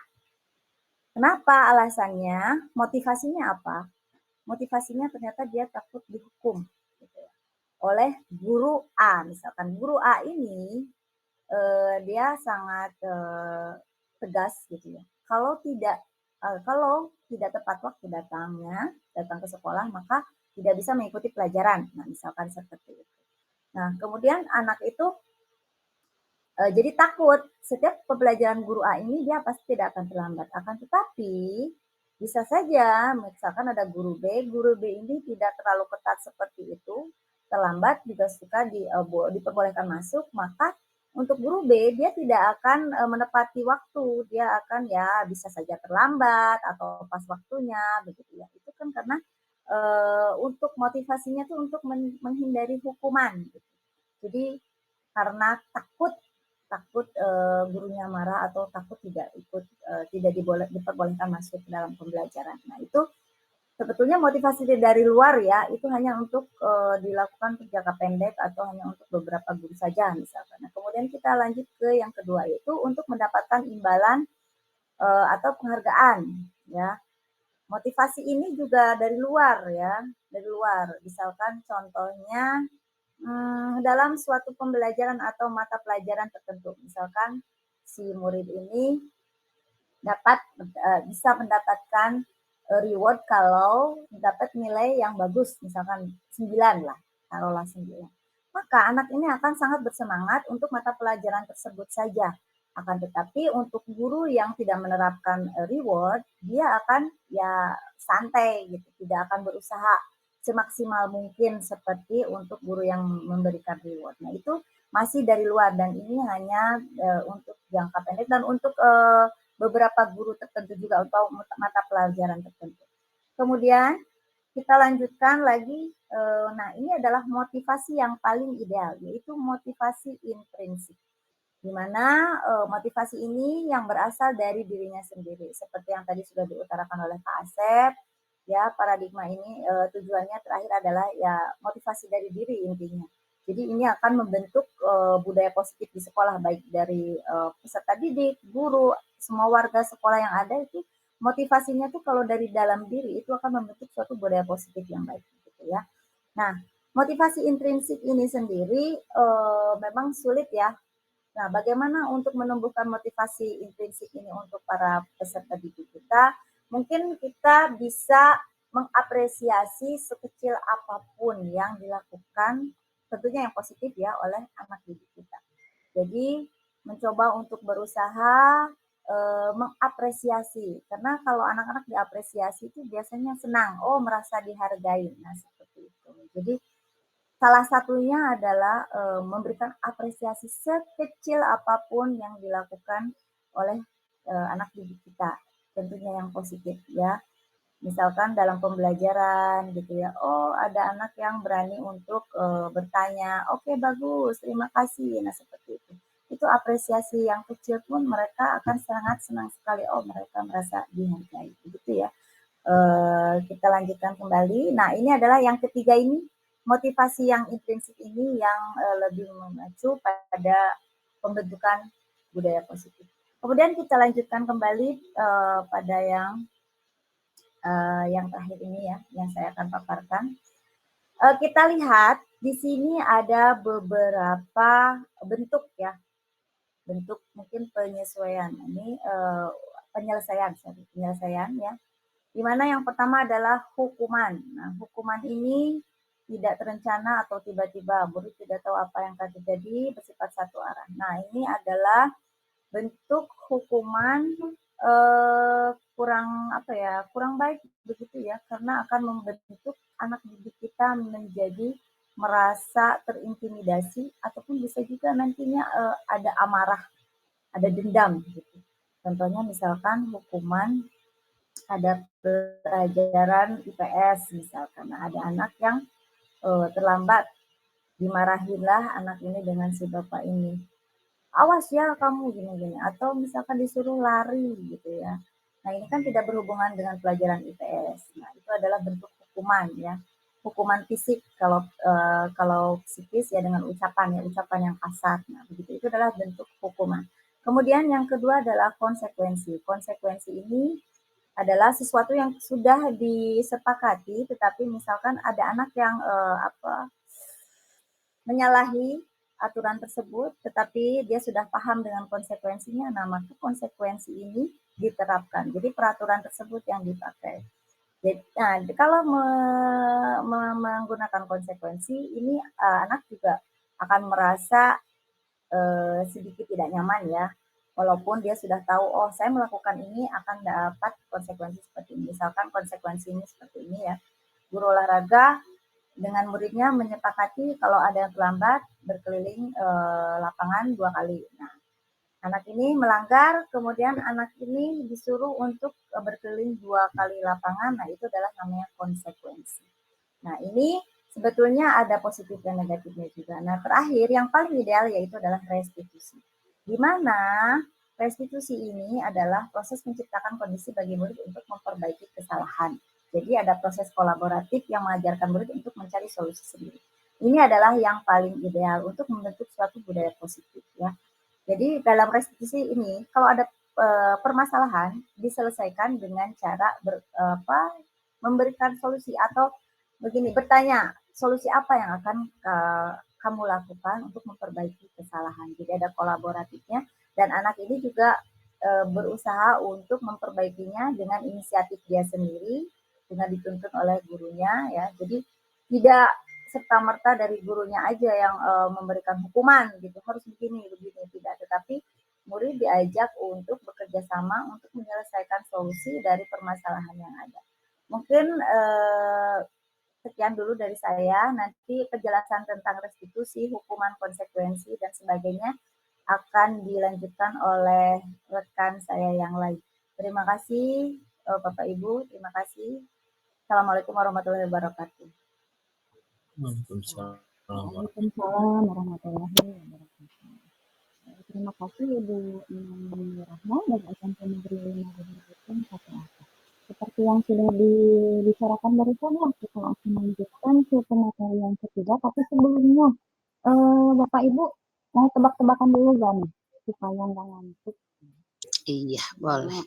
Kenapa alasannya? Motivasinya apa? Motivasinya ternyata dia takut dihukum gitu, oleh guru A. Misalkan guru A ini dia sangat tegas gitu ya. Kalau tidak tepat waktu datang ke sekolah, maka tidak bisa mengikuti pelajaran. Nah, misalkan seperti itu. Nah, kemudian anak itu jadi takut setiap pembelajaran guru A ini dia pasti tidak akan terlambat. Akan tetapi bisa saja misalkan ada guru B ini tidak terlalu ketat seperti itu, terlambat juga suka diperbolehkan masuk, maka untuk guru B dia tidak akan menepati waktu, dia akan ya bisa saja terlambat atau pas waktunya begitu ya. Itu kan karena untuk motivasinya tuh untuk menghindari hukuman. Gitu. Jadi karena takut gurunya marah atau takut tidak diperbolehkan masuk ke dalam pembelajaran. Nah itu sebetulnya motivasi dari luar ya, itu hanya untuk dilakukan jangka pendek atau hanya untuk beberapa guru saja misalkan. Nah kemudian kita lanjut ke yang kedua, yaitu untuk mendapatkan imbalan atau penghargaan ya. Motivasi ini juga dari luar ya, dari luar. Misalkan contohnya dalam suatu pembelajaran atau mata pelajaran tertentu. Misalkan si murid ini bisa mendapatkan reward kalau dapat nilai yang bagus, misalkan 9 lah, taruhlah 9. Maka anak ini akan sangat bersemangat untuk mata pelajaran tersebut saja. Akan tetapi untuk guru yang tidak menerapkan reward, dia akan ya santai gitu, tidak akan berusaha semaksimal mungkin seperti untuk guru yang memberikan reward. Nah itu masih dari luar dan ini hanya untuk jangka pendek dan untuk beberapa guru tertentu juga atau mata pelajaran tertentu. Kemudian kita lanjutkan lagi, nah ini adalah motivasi yang paling ideal, yaitu motivasi intrinsik. Di mana motivasi ini yang berasal dari dirinya sendiri. Seperti yang tadi sudah diutarakan oleh Pak Asep, ya paradigma ini tujuannya terakhir adalah ya motivasi dari diri intinya. Jadi ini akan membentuk budaya positif di sekolah, baik dari peserta didik, guru, semua warga sekolah yang ada itu motivasinya tuh kalau dari dalam diri itu akan membentuk suatu budaya positif yang baik gitu ya. Nah, motivasi intrinsik ini sendiri memang sulit ya. Nah, bagaimana untuk menumbuhkan motivasi intrinsik ini untuk para peserta didik kita? Mungkin kita bisa mengapresiasi sekecil apapun yang dilakukan, tentunya yang positif ya, oleh anak didik kita. Jadi mencoba untuk berusaha mengapresiasi, karena kalau anak-anak diapresiasi itu biasanya senang, oh merasa dihargai. Nah seperti itu. Jadi salah satunya adalah memberikan apresiasi sekecil apapun yang dilakukan oleh anak didik kita, tentunya yang positif ya. Misalkan dalam pembelajaran gitu ya, oh ada anak yang berani untuk bertanya, oke bagus, terima kasih. Nah seperti itu. Itu apresiasi yang kecil pun mereka akan sangat senang sekali. Oh mereka merasa dihargai, begitu ya. Kita lanjutkan kembali. Nah ini adalah yang ketiga ini, motivasi yang intrinsik ini yang lebih memacu pada pembentukan budaya positif. Kemudian kita lanjutkan kembali pada yang terakhir ini ya, yang saya akan paparkan. Kita lihat di sini ada beberapa bentuk ya, bentuk mungkin penyesuaian. Ini penyelesaian ya. Di mana yang pertama adalah hukuman. Nah, hukuman ini tidak terencana atau tiba-tiba, murid tidak tahu apa yang akan terjadi, bersifat satu arah. Nah, ini adalah bentuk hukuman kurang baik begitu ya, karena akan membentuk anak didik kita menjadi merasa terintimidasi ataupun bisa juga nantinya ada amarah, ada dendam gitu. Contohnya misalkan hukuman ada pelajaran IPS misalkan, ada anak yang terlambat, dimarahilah anak ini dengan si bapak ini, awas ya kamu gini-gini, atau misalkan disuruh lari gitu ya. Nah ini kan tidak berhubungan dengan pelajaran IPS. Nah itu adalah bentuk hukuman ya, hukuman fisik. Kalau psikis ya dengan ucapan yang kasar. Nah begitu, itu adalah bentuk hukuman. Kemudian yang kedua adalah konsekuensi. Konsekuensi ini adalah sesuatu yang sudah disepakati, tetapi misalkan ada anak yang menyalahi aturan tersebut, tetapi dia sudah paham dengan konsekuensinya, nah maka konsekuensi ini diterapkan. Jadi peraturan tersebut yang dipakai. Jadi, nah, kalau menggunakan konsekuensi ini anak juga akan merasa sedikit tidak nyaman ya. Walaupun dia sudah tahu, oh saya melakukan ini akan dapat konsekuensi seperti ini. Misalkan konsekuensi ini seperti ini ya. Guru olahraga dengan muridnya menyepakati kalau ada yang terlambat berkeliling lapangan 2 kali. Nah, anak ini melanggar, kemudian anak ini disuruh untuk berkeliling 2 kali lapangan. Nah, itu adalah namanya konsekuensi. Nah, ini sebetulnya ada positif dan negatifnya juga. Nah, terakhir yang paling ideal yaitu adalah restitusi. Di mana restitusi ini adalah proses menciptakan kondisi bagi murid untuk memperbaiki kesalahan. Jadi ada proses kolaboratif yang mengajarkan murid untuk mencari solusi sendiri. Ini adalah yang paling ideal untuk membentuk suatu budaya positif ya. Jadi dalam restitusi ini kalau ada permasalahan diselesaikan dengan cara memberikan solusi atau begini, bertanya solusi apa yang akan kamu lakukan untuk memperbaiki kesalahan. Jadi ada kolaboratifnya dan anak ini juga berusaha untuk memperbaikinya dengan inisiatif dia sendiri, dengan dituntun oleh gurunya ya. Jadi tidak serta-merta dari gurunya aja yang memberikan hukuman gitu, harus begini tidak, tetapi murid diajak untuk bekerja sama untuk menyelesaikan solusi dari permasalahan yang ada. Mungkin sekian dulu dari saya. Nanti penjelasan tentang restitusi, hukuman, konsekuensi dan sebagainya akan dilanjutkan oleh rekan saya yang lain. Terima kasih Bapak Ibu, terima kasih. Assalamualaikum warahmatullahi wabarakatuh. Waalaikumsalam warahmatullahi wabarakatuh. Terima kasih Ibu Nini Rahma dari SMP Negeri 5 Gedung Satu. Seperti yang sudah dibicarakan barusan ya, kita akan lanjutkan ke pemateri yang ketiga. Tapi sebelumnya, Bapak Ibu mau tebak-tebakan dulu gak nih supaya nggak ngantuk? Iya, boleh.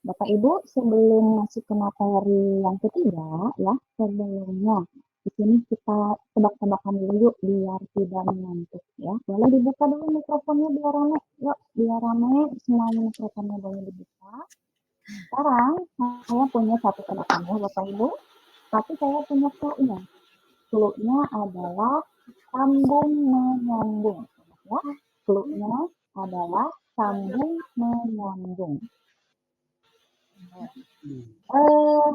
Bapak Ibu, sebelum masuk ke materi yang ketiga, ya, sebelumnya di sini kita tebak-tebakan dulu yuk biar tidak mengantuk ya. Boleh dibuka dulu mikrofonnya biar rame. Yuk, biar rame semuanya mikrofonnya boleh dibuka. Sekarang saya punya satu tebakan ya Bapak Ibu, tapi saya punya clue-nya. Clue-nya adalah sambung menyambung. Ya, clue-nya adalah sambung menyambung. Saya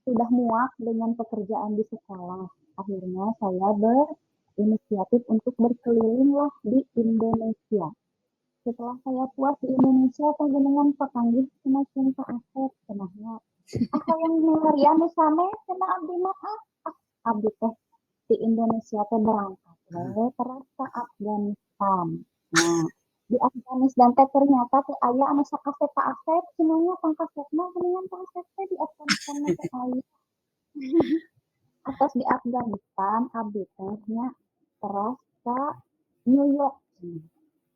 sudah muak dengan pekerjaan di sekolah. Akhirnya saya berinisiatif untuk berkelilinglah di Indonesia. Setelah saya puas di Indonesia, panjenengan papanggih semacam Pak Asep, cenahnya. Apa yang ngerian same cenah abdi mah abdi teh di Indonesia teh berangkat terus ke Afghanistan. Nah, di Afghanistan teh ternyata teh aya anu sakasep Pak Asep, cenahnya pangkasepna geuningan Pak Asep teh di Afghanistan teh aya. Atas di Afghanistan abdi teh nya terus ke New York.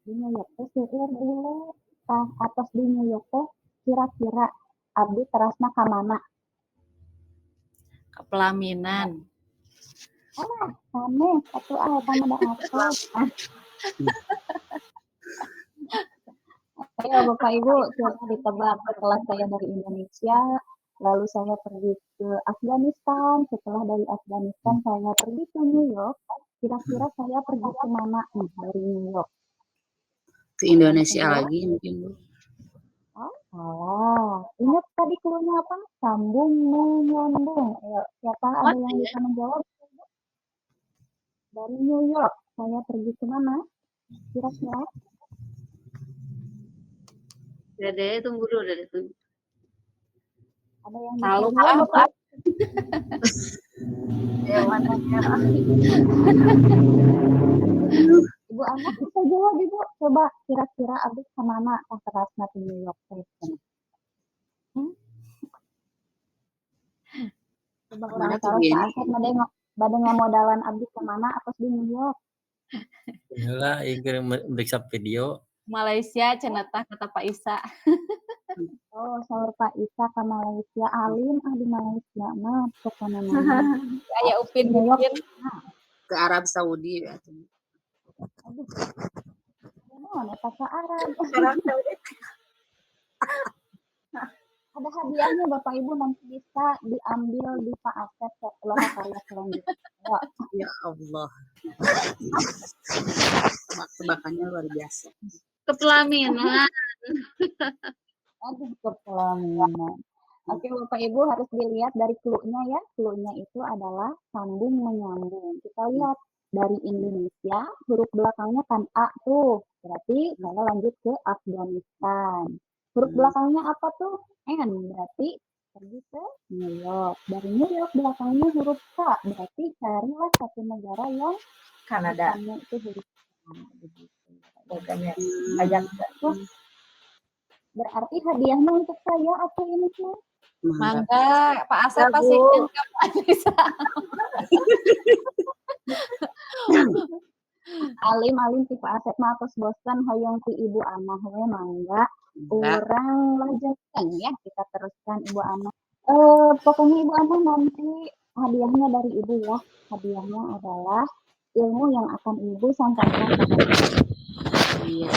Di New York teh seueur bule. Tah atas di New York teh kira-kira abdi terasna ka mana? Ke pelaminan. Same satu kamu ada apa? Ayo Bapak Ibu, coba ditebak. Setelah saya dari Indonesia, lalu saya pergi ke Afghanistan. Setelah dari Afghanistan saya pergi ke New York. Kira-kira saya pergi ke mana nih dari New York? Ke Indonesia lagi mungkin, Bu. Ingat tadi clue-nya apa? Sambung menyambung. Ayo, siapa ada yang bisa menjawab? Dari New York, saya pergi ke mana? Kira-kira? Dede, tunggu dulu, Dede. Tunggu. Ada yang Tahu, bisa jawab? Pak. Ibu anak bisa jawab Ibu. Coba kira-kira abis kemana terasna di New York Station? Coba orang tahu saat bade ngamodalan abis kemana abis di New York? Inilah ingin meriksa video. Malaysia, cenetah kata Pak Isa. Oh, sahur Pak Isa ke Malaysia. Alim di Malaysia mah pokoknya mana? Kayak Upin New York. Ke Arab Saudi. Aduh. Gimana ke Arab? Ada hadiahnya Bapak Ibu, nanti bisa diambil di Pak Asep setelah karya selanjutnya. Ya Allah. Tebak-tebakannya luar biasa. Ke pelaminan. Aduh, ke pelaminan. Oke Bapak Ibu harus dilihat dari clue-nya ya. Clue-nya itu adalah sambung menyambung. Kita lihat dari Indonesia, huruf belakangnya kan A tuh. Berarti saya lanjut ke Afghanistan. Huruf belakangnya apa tuh? N. Berarti pergi ke New York. Dari New York belakangnya huruf K. Berarti carilah satu negara yang Kanada. itu huruf K. Bukannya ajak Berarti hadiahnya untuk saya atau ini sih? Mangga, Pak Asep pasti kan Pak Isa. Alim ti Pak Asep mah tos bosan hoyong ti Ibu Ana we mangga. Urang lanjutkan ya, kita teruskan Ibu Ana. Pokoknya Ibu Ana nanti hadiahnya dari Ibu ya. Hadiahnya adalah ilmu yang akan Ibu sampaikan kepada Iya.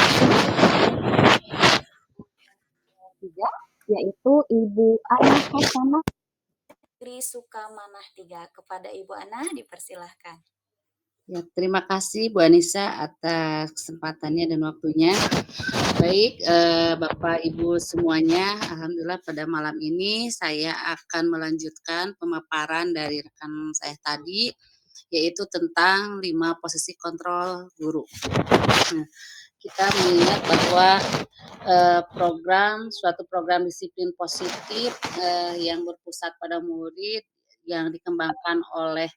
tiga, yaitu Ibu Ana Hasanah Tri Sukamanah 3. Kepada Ibu Ana dipersilahkan. Ya, terima kasih Bu Anissa atas kesempatannya dan waktunya. Baik, Bapak Ibu semuanya, alhamdulillah pada malam ini saya akan melanjutkan pemaparan dari rekan saya tadi, yaitu tentang 5 posisi kontrol guru. Nah, kita melihat bahwa suatu program disiplin positif yang berpusat pada murid yang dikembangkan oleh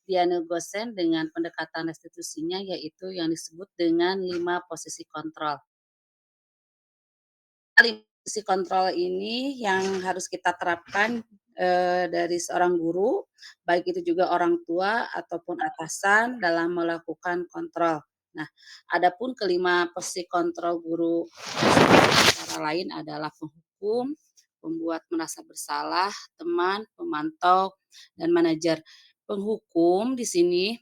Diana Gosen dengan pendekatan restitusinya, yaitu yang disebut dengan 5 posisi kontrol. 5 posisi kontrol ini yang harus kita terapkan dari seorang guru, baik itu juga orang tua ataupun atasan dalam melakukan kontrol. Nah, adapun kelima posisi kontrol guru antara lain adalah penghukum, pembuat merasa bersalah, teman, pemantau, dan manajer. Penghukum di sini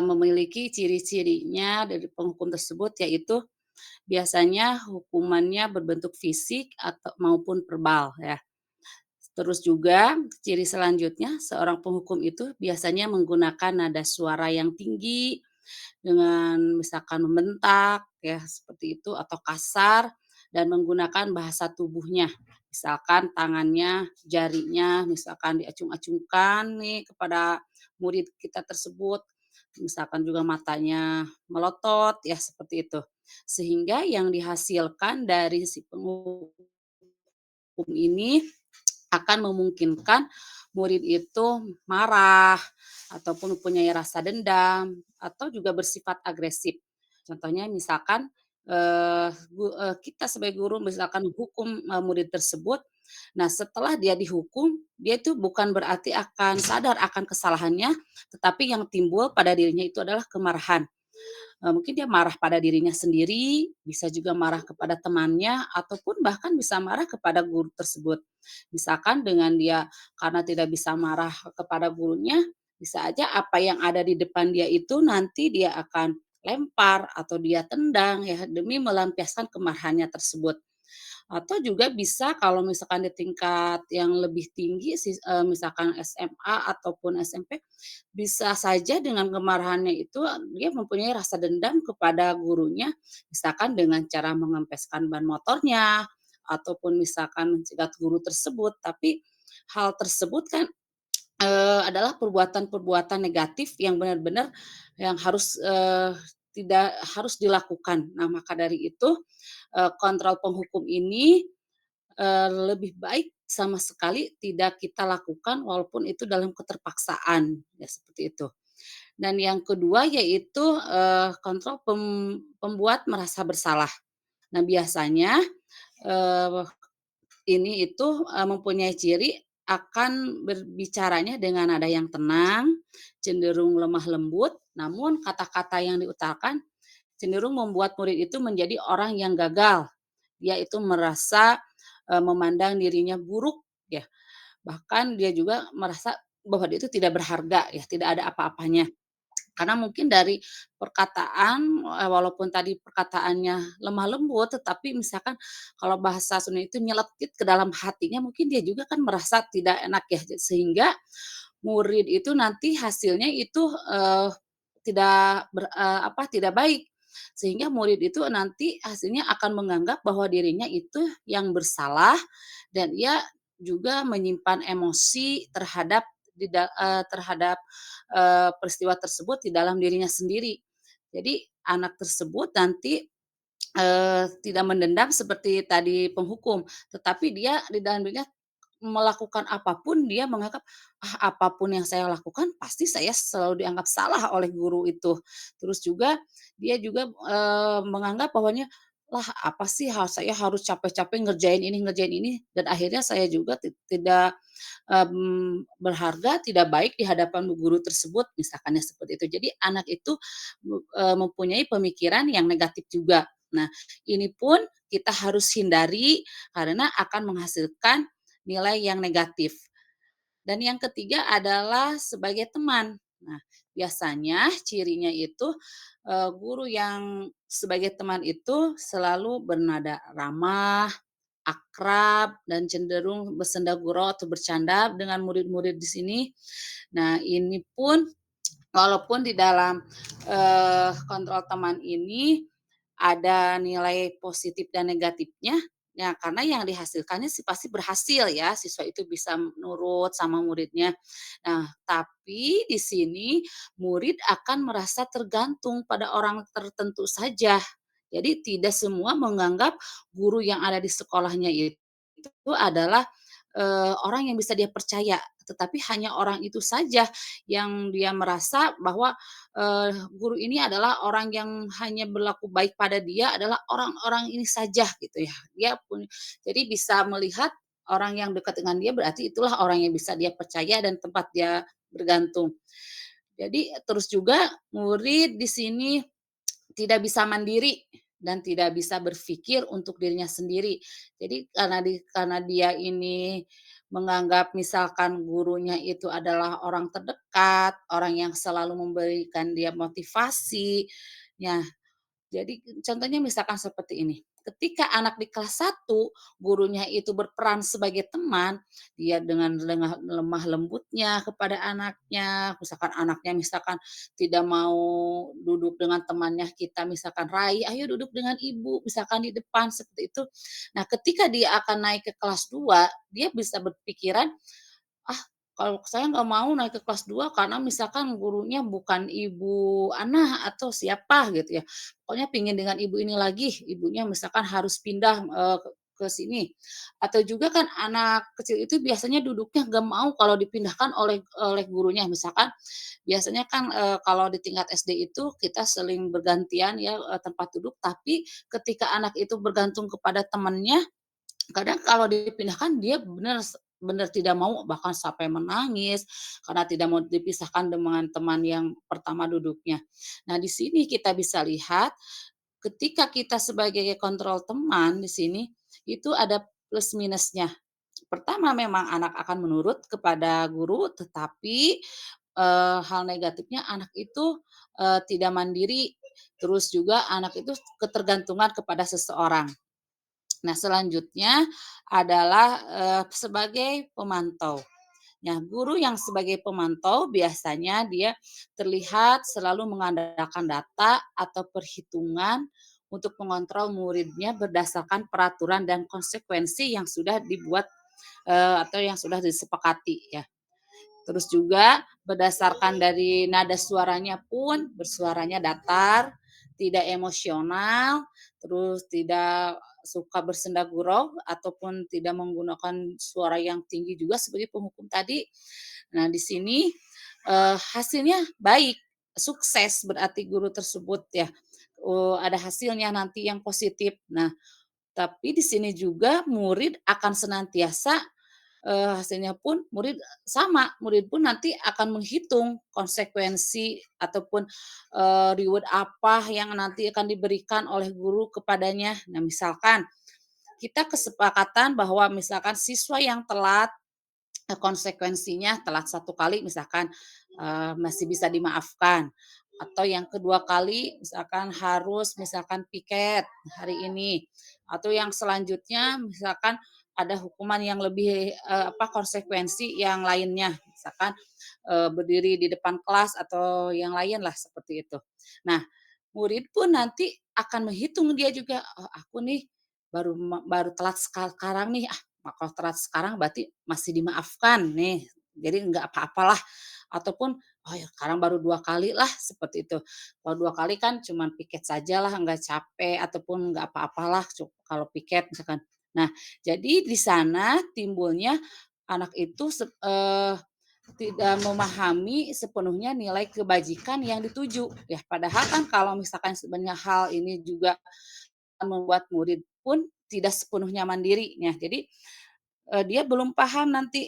memiliki ciri-cirinya dari penghukum tersebut, yaitu biasanya hukumannya berbentuk fisik atau maupun verbal ya. Terus juga ciri selanjutnya seorang penghukum itu biasanya menggunakan nada suara yang tinggi dengan misalkan membentak ya seperti itu atau kasar dan menggunakan bahasa tubuhnya. Misalkan tangannya, jarinya misalkan diacung-acungkan nih kepada murid kita tersebut. Misalkan juga matanya melotot ya seperti itu. Sehingga yang dihasilkan dari si penghukum ini akan memungkinkan murid itu marah ataupun mempunyai rasa dendam atau juga bersifat agresif. Contohnya misalkan, kita sebagai guru misalkan hukum, murid tersebut, nah setelah dia dihukum, dia itu bukan berarti akan sadar akan kesalahannya, tetapi yang timbul pada dirinya itu adalah kemarahan. Mungkin dia marah pada dirinya sendiri, bisa juga marah kepada temannya, ataupun bahkan bisa marah kepada guru tersebut. Misalkan dengan dia karena tidak bisa marah kepada gurunya, bisa aja apa yang ada di depan dia itu nanti dia akan lempar atau dia tendang ya demi melampiaskan kemarahannya tersebut. Atau juga bisa kalau misalkan di tingkat yang lebih tinggi misalkan SMA ataupun SMP, bisa saja dengan kemarahannya itu dia mempunyai rasa dendam kepada gurunya, misalkan dengan cara mengempeskan ban motornya, ataupun misalkan mencegat guru tersebut. Tapi hal tersebut kan, adalah perbuatan-perbuatan negatif yang benar-benar yang harus, tidak harus dilakukan. Nah, maka dari itu, kontrol penghukum ini, lebih baik sama sekali tidak kita lakukan walaupun itu dalam keterpaksaan, ya seperti itu. Dan yang kedua yaitu, kontrol pembuat merasa bersalah. Nah biasanya, eee, ini itu, mempunyai ciri akan berbicaranya dengan nada yang tenang, cenderung lemah lembut, namun kata-kata yang diutarakan cenderung membuat murid itu menjadi orang yang gagal. Dia itu merasa, memandang dirinya buruk ya, bahkan dia juga merasa bahwa dia itu tidak berharga ya, tidak ada apa-apanya. Karena mungkin dari perkataan, walaupun tadi perkataannya lemah lembut, tetapi misalkan kalau bahasa Sunda itu nyelekit ke dalam hatinya, mungkin dia juga kan merasa tidak enak ya, sehingga murid itu nanti hasilnya itu, tidak baik. Sehingga murid itu nanti hasilnya akan menganggap bahwa dirinya itu yang bersalah dan ia juga menyimpan emosi terhadap, peristiwa tersebut di dalam dirinya sendiri. Jadi anak tersebut nanti, tidak mendendam seperti tadi penghukum, tetapi dia di dalam dirinya melakukan apapun dia menganggap, "Ah, apapun yang saya lakukan pasti saya selalu dianggap salah oleh guru itu." Terus juga dia juga, menganggap bahwanya, "Lah apa sih saya harus capek-capek ngerjain ini," dan akhirnya saya juga tidak, berharga, tidak baik di hadapan bu guru tersebut, misalkannya seperti itu. Jadi anak itu mempunyai pemikiran yang negatif juga. Nah, ini pun kita harus hindari karena akan menghasilkan nilai yang negatif. Dan yang ketiga adalah sebagai teman. Nah, biasanya cirinya itu, guru yang sebagai teman itu selalu bernada ramah, akrab, dan cenderung bersenda gurau atau bercanda dengan murid-murid di sini. Nah, ini pun walaupun di dalam, kontrol teman ini ada nilai positif dan negatifnya, ya karena yang dihasilkannya sih pasti berhasil ya, siswa itu bisa nurut sama muridnya. Nah, tapi di sini murid akan merasa tergantung pada orang tertentu saja. Jadi tidak semua menganggap guru yang ada di sekolahnya itu adalah, orang yang bisa dia percaya, tetapi hanya orang itu saja yang dia merasa bahwa, guru ini adalah orang yang hanya berlaku baik pada dia adalah orang-orang ini saja gitu ya. Dia pun jadi bisa melihat orang yang dekat dengan dia berarti itulah orang yang bisa dia percaya dan tempat dia bergantung. Jadi terus juga murid di sini tidak bisa mandiri. dan tidak bisa berpikir untuk dirinya sendiri. Jadi karena dia ini menganggap misalkan gurunya itu adalah orang terdekat, orang yang selalu memberikan dia motivasi. Ya, jadi contohnya misalkan seperti ini, ketika anak di kelas 1 gurunya itu berperan sebagai teman, dia dengan lemah lembutnya kepada anaknya, misalkan anaknya misalkan tidak mau duduk dengan temannya kita misalkan raih, "Ayo duduk dengan ibu," misalkan di depan seperti itu. Nah, ketika dia akan naik ke kelas 2, dia bisa berpikiran, "Ah, kalau saya nggak mau naik ke kelas 2 karena misalkan gurunya bukan ibu Ana atau siapa gitu ya. Pokoknya pingin dengan ibu ini lagi, ibunya misalkan harus pindah, ke sini." Atau juga kan anak kecil itu biasanya duduknya nggak mau kalau dipindahkan oleh oleh gurunya. Misalkan biasanya kan, kalau di tingkat SD itu kita seling bergantian ya, tempat duduk, tapi ketika anak itu bergantung kepada temannya, kadang kalau dipindahkan dia benar tidak mau, bahkan sampai menangis karena tidak mau dipisahkan dengan teman yang pertama duduknya. Nah, di sini kita bisa lihat ketika kita sebagai kontrol teman di sini, itu ada plus minusnya. Pertama memang anak akan menurut kepada guru, tetapi, hal negatifnya anak itu, tidak mandiri, terus juga anak itu ketergantungan kepada seseorang. Nah, selanjutnya adalah, sebagai pemantau. Nah, guru yang sebagai pemantau biasanya dia terlihat selalu mengandalkan data atau perhitungan untuk mengontrol muridnya berdasarkan peraturan dan konsekuensi yang sudah dibuat, atau yang sudah disepakati ya. Terus juga berdasarkan dari nada suaranya pun, bersuaranya datar, tidak emosional, terus tidak suka bersenda gurau ataupun tidak menggunakan suara yang tinggi juga sebagai penghukum tadi. Nah, di sini, hasilnya baik, sukses berarti guru tersebut ya, ada hasilnya nanti yang positif. Nah, tapi di sini juga murid akan senantiasa hasilnya pun murid pun nanti akan menghitung konsekuensi ataupun, reward apa yang nanti akan diberikan oleh guru kepadanya. Nah, misalkan kita kesepakatan bahwa misalkan siswa yang telat, konsekuensinya telat 1 kali misalkan, masih bisa dimaafkan, atau yang kedua kali misalkan harus misalkan piket hari ini, atau yang selanjutnya misalkan ada hukuman yang lebih, konsekuensi yang lainnya, misalkan, berdiri di depan kelas atau yang lain lah seperti itu. Nah, murid pun nanti akan menghitung dia juga, "Oh, aku nih baru telat sekarang nih, kalau telat sekarang berarti masih dimaafkan nih, jadi nggak apa-apalah." Ataupun, "Oh ya sekarang baru 2 kali lah," seperti itu. Kalau 2 kali kan cuman piket sajalah, nggak capek ataupun nggak apa-apalah kalau piket misalkan. Nah, jadi di sana timbulnya anak itu tidak memahami sepenuhnya nilai kebajikan yang dituju. Ya padahal kan kalau misalkan sebenarnya hal ini juga membuat murid pun tidak sepenuhnya mandiri. Ya, jadi, dia belum paham nanti,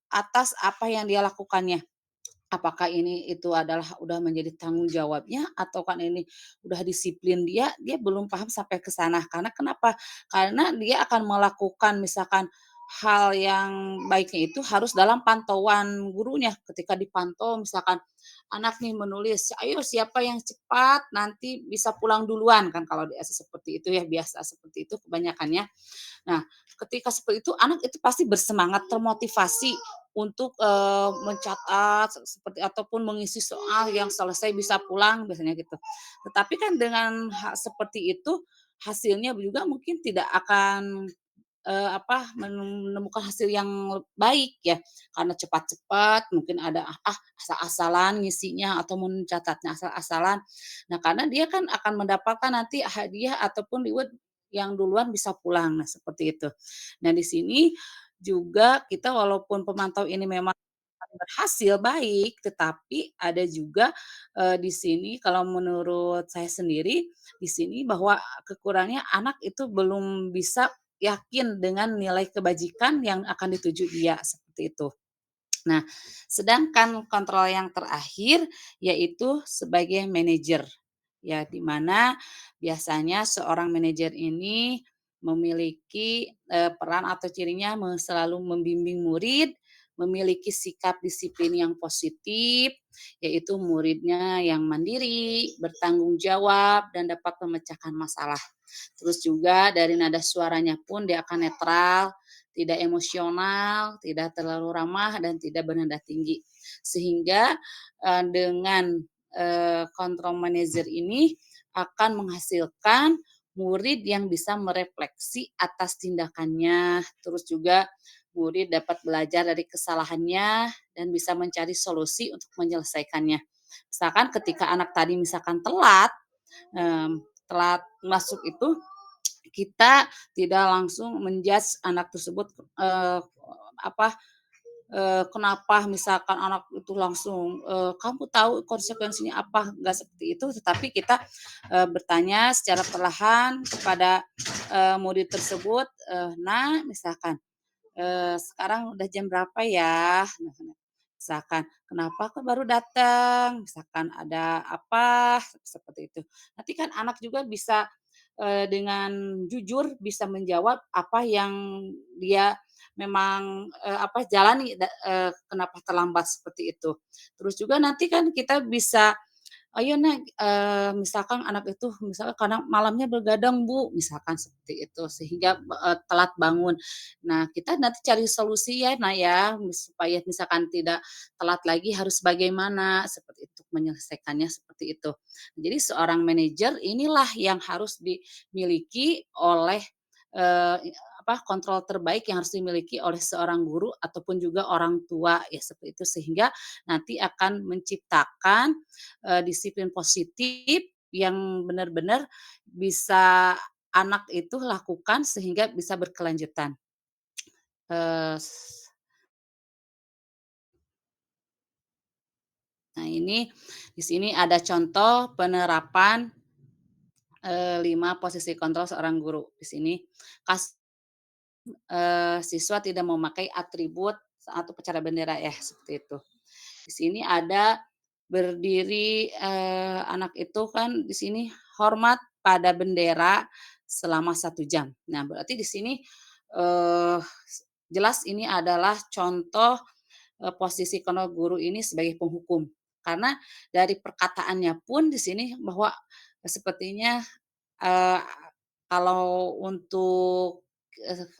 atas apa yang dia lakukannya. Apakah ini itu adalah udah menjadi tanggung jawabnya atau kan ini udah disiplin dia, dia belum paham sampai ke sana. Karena kenapa? Karena dia akan melakukan misalkan hal yang baiknya itu harus dalam pantauan gurunya. Ketika dipantau misalkan anak nih menulis, "Ayo siapa yang cepat nanti bisa pulang duluan." Kan kalau di SD seperti itu ya, biasa seperti itu kebanyakannya. Nah, ketika seperti itu anak itu pasti bersemangat, termotivasi untuk, mencatat seperti ataupun mengisi soal yang selesai bisa pulang biasanya gitu. Tetapi kan dengan seperti itu, hasilnya juga mungkin tidak akan, menemukan hasil yang baik ya, karena cepat-cepat mungkin ada, asal-asalan ngisinya atau mencatatnya asal-asalan. Nah, karena dia kan akan mendapatkan nanti hadiah ataupun reward yang duluan bisa pulang, nah seperti itu. Nah, di sini juga kita walaupun pemantau ini memang berhasil baik, tetapi ada juga, di sini kalau menurut saya sendiri, di sini bahwa kekurangannya anak itu belum bisa yakin dengan nilai kebajikan yang akan dituju dia, seperti itu. Nah, sedangkan kontrol yang terakhir yaitu sebagai manajer. ya di mana biasanya seorang manajer ini memiliki, peran atau cirinya selalu membimbing murid, memiliki sikap disiplin yang positif, yaitu muridnya yang mandiri, bertanggung jawab, dan dapat memecahkan masalah. Terus juga dari nada suaranya pun dia akan netral, tidak emosional, tidak terlalu ramah, dan tidak bernada tinggi. Sehingga dengan kontrol manajer ini akan menghasilkan murid yang bisa merefleksi atas tindakannya, terus juga murid dapat belajar dari kesalahannya dan bisa mencari solusi untuk menyelesaikannya. Misalkan ketika anak tadi misalkan telat masuk itu, kita tidak langsung menjudge anak tersebut, apa, kenapa misalkan anak itu langsung, "Kamu tahu konsekuensinya apa?" Enggak seperti itu, tetapi kita, bertanya secara perlahan kepada, murid tersebut, "Nak," misalkan, "sekarang udah jam berapa ya?" Misalkan, "Kenapa kok baru datang?" Misalkan, "Ada apa?" Seperti itu. Nanti kan anak juga bisa, dengan jujur bisa menjawab apa yang dia memang, jalani kenapa terlambat seperti itu. Terus juga nanti kan kita bisa, "Ayo Nak," misalkan anak itu misalkan karena malamnya begadang Bu, misalkan seperti itu, sehingga, telat bangun. Nah, kita nanti cari solusi ya Nak ya, supaya misalkan tidak telat lagi harus bagaimana, seperti itu, menyelesaikannya seperti itu. Jadi seorang manajer inilah yang harus dimiliki oleh, kontrol terbaik yang harus dimiliki oleh seorang guru ataupun juga orang tua, ya seperti itu. Sehingga nanti akan menciptakan disiplin positif yang benar-benar bisa anak itu lakukan sehingga bisa berkelanjutan. Eee, nah ini di sini ada contoh penerapan, 5 posisi kontrol seorang guru. Di sini siswa tidak memakai atribut saat upacara bendera ya, seperti itu. Di sini ada berdiri, anak itu kan di sini hormat pada bendera selama 1 jam. Nah, berarti di sini, eee, jelas ini adalah contoh, posisi Kono guru ini sebagai penghukum. Karena dari perkataannya pun di sini bahwa sepertinya, eee, kalau untuk,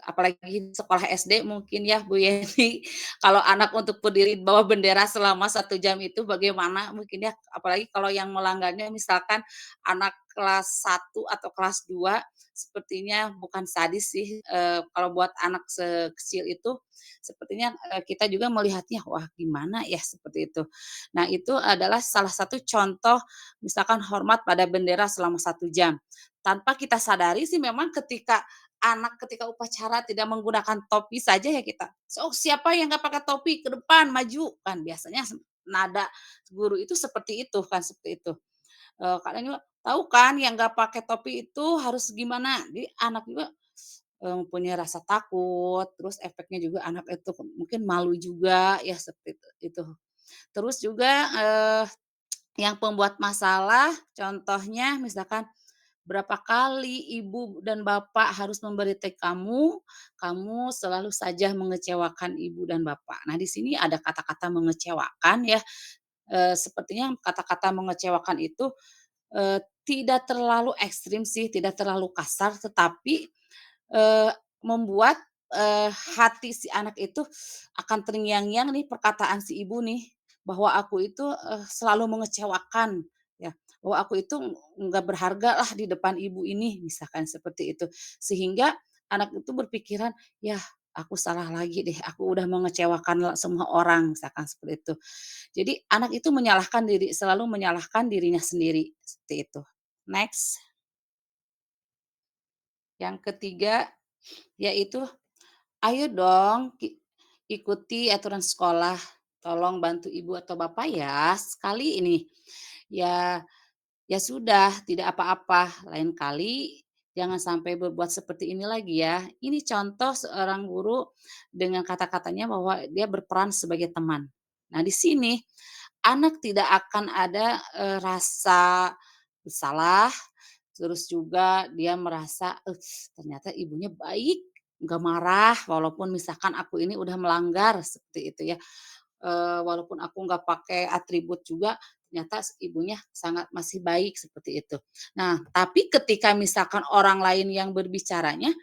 apalagi sekolah SD mungkin ya Bu Yeni, kalau anak untuk berdiri di bawah bendera selama 1 jam itu bagaimana mungkin ya, apalagi kalau yang melanggarnya misalkan anak kelas 1 atau kelas 2 sepertinya bukan sadis sih, kalau buat anak sekecil itu sepertinya, kita juga melihatnya, wah gimana ya seperti itu. Nah itu adalah salah satu contoh misalkan hormat pada bendera selama 1 jam. Tanpa kita sadari sih memang ketika upacara tidak menggunakan topi saja ya kita, "So, siapa yang nggak pakai topi ke depan, maju!" Kan biasanya nada guru itu seperti itu kan, seperti itu. Kalian juga tahu kan yang nggak pakai topi itu harus gimana, jadi anak juga, punya rasa takut, terus efeknya juga anak itu mungkin malu juga ya seperti itu. Terus juga, yang pembuat masalah contohnya misalkan, "Berapa kali ibu dan bapak harus memberitahu kamu, kamu selalu saja mengecewakan ibu dan bapak." Nah, di sini ada kata-kata mengecewakan ya, sepertinya kata-kata mengecewakan itu, tidak terlalu ekstrim sih, tidak terlalu kasar, tetapi, membuat, hati si anak itu akan terngiang-ngiang nih perkataan si ibu nih, bahwa aku itu, selalu mengecewakan, ya, bahwa aku itu nggak berharga lah di depan ibu ini, misalkan seperti itu. Sehingga anak itu berpikiran, "Yah, aku salah lagi deh, aku udah mengecewakan semua orang," misalkan seperti itu. Jadi anak itu selalu menyalahkan dirinya sendiri, seperti itu. Next, yang ketiga yaitu, "Ayo dong ikuti aturan sekolah, tolong bantu ibu atau bapak ya, sekali ini. Ya ya sudah, tidak apa-apa, lain kali jangan sampai berbuat seperti ini lagi ya." Ini contoh seorang guru dengan kata-katanya bahwa dia berperan sebagai teman. Nah, di sini anak tidak akan ada, rasa salah, terus juga dia merasa, ternyata ibunya baik, nggak marah walaupun misalkan aku ini udah melanggar, seperti itu ya. Walaupun aku nggak pakai atribut juga, ternyata ibunya sangat masih baik, seperti itu. Nah, tapi ketika misalkan orang lain yang berbicaranya,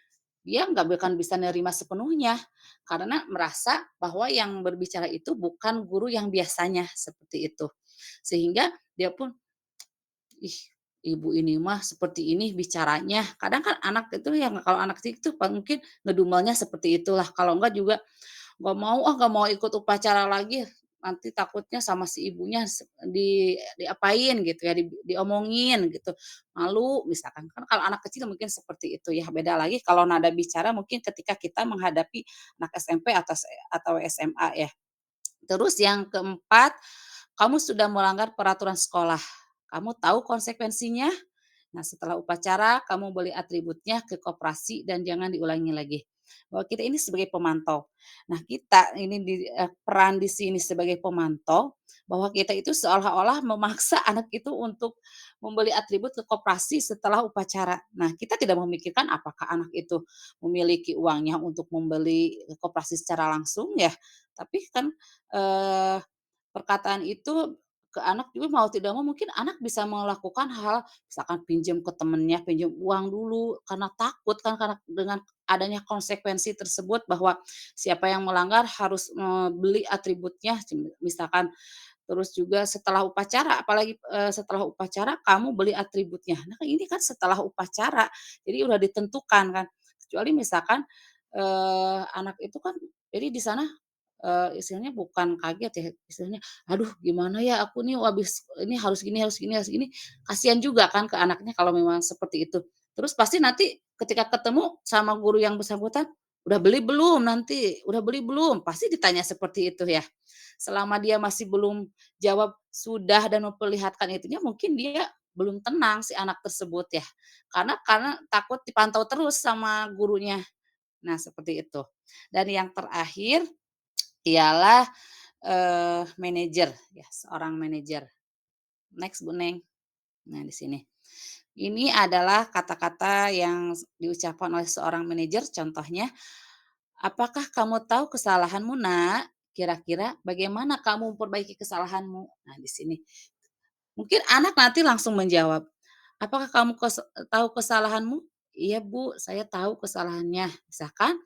dia nggak akan bisa nerima sepenuhnya, karena merasa bahwa yang berbicara itu bukan guru yang biasanya, seperti itu. Sehingga dia pun, "Ih, ibu ini mah seperti ini bicaranya." Kadang kan anak itu yang kalau anak kecil itu mungkin ngedumelnya seperti itulah, kalau enggak juga, "Nggak mau ah, nggak mau ikut upacara lagi, nanti takutnya sama si ibunya diapain gitu ya, diomongin gitu, malu," misalkan. Kan kalau anak kecil mungkin seperti itu ya, beda lagi kalau nada bicara mungkin ketika kita menghadapi anak SMP atau SMA ya. Terus yang keempat, kamu sudah melanggar peraturan sekolah. Kamu tahu konsekuensinya. Nah, setelah upacara, kamu beli atributnya ke koperasi dan jangan diulangi lagi. Bahwa kita ini sebagai pemantau. Nah, kita ini peran di sini sebagai pemantau, bahwa kita itu seolah-olah memaksa anak itu untuk membeli atribut ke koperasi setelah upacara. Nah, kita tidak memikirkan apakah anak itu memiliki uangnya untuk membeli ke koperasi secara langsung ya, tapi kan, eee, perkataan itu ke anak juga mau tidak mau mungkin anak bisa melakukan hal misalkan pinjam ke temennya, pinjam uang dulu karena takut kan karena dengan adanya konsekuensi tersebut bahwa siapa yang melanggar harus, beli atributnya misalkan. Terus juga setelah upacara apalagi, setelah upacara kamu beli atributnya. Nah, ini kan setelah upacara, jadi udah ditentukan kan. Kecuali misalkan, anak itu kan jadi di sana, istilahnya bukan kaget ya, istilahnya, "Aduh gimana ya aku nih habis ini harus gini harus gini harus gini." Kasihan juga kan ke anaknya kalau memang seperti itu. Terus pasti nanti ketika ketemu sama guru yang bersangkutan, "Udah beli belum nanti? Udah beli belum?" Pasti ditanya seperti itu ya. Selama dia masih belum jawab sudah dan memperlihatkan itunya, mungkin dia belum tenang si anak tersebut ya. Karena takut dipantau terus sama gurunya. Nah, seperti itu. Dan yang terakhir ialah, manajer ya, seorang manajer. Next, Bu Neng. Nah, di sini. Ini adalah kata-kata yang diucapkan oleh seorang manajer, contohnya, "Apakah kamu tahu kesalahanmu, Nak? Kira-kira bagaimana kamu memperbaiki kesalahanmu?" Nah, di sini. Mungkin anak nanti langsung menjawab, "Apakah kamu tahu kesalahanmu?" "Iya, Bu, saya tahu kesalahannya." Misalkan,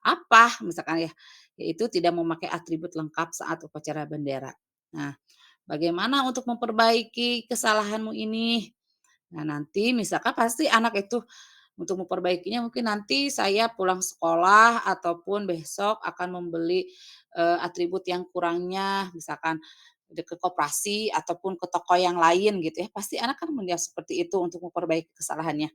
"Apa?" Misalkan ya, yaitu tidak memakai atribut lengkap saat upacara bendera. Nah, "Bagaimana untuk memperbaiki kesalahanmu ini?" Nah, nanti misalkan pasti anak itu untuk memperbaikinya mungkin nanti saya pulang sekolah ataupun besok akan membeli, atribut yang kurangnya misalkan ke koperasi ataupun ke toko yang lain gitu ya, pasti anak kan menjawab seperti itu untuk memperbaiki kesalahannya.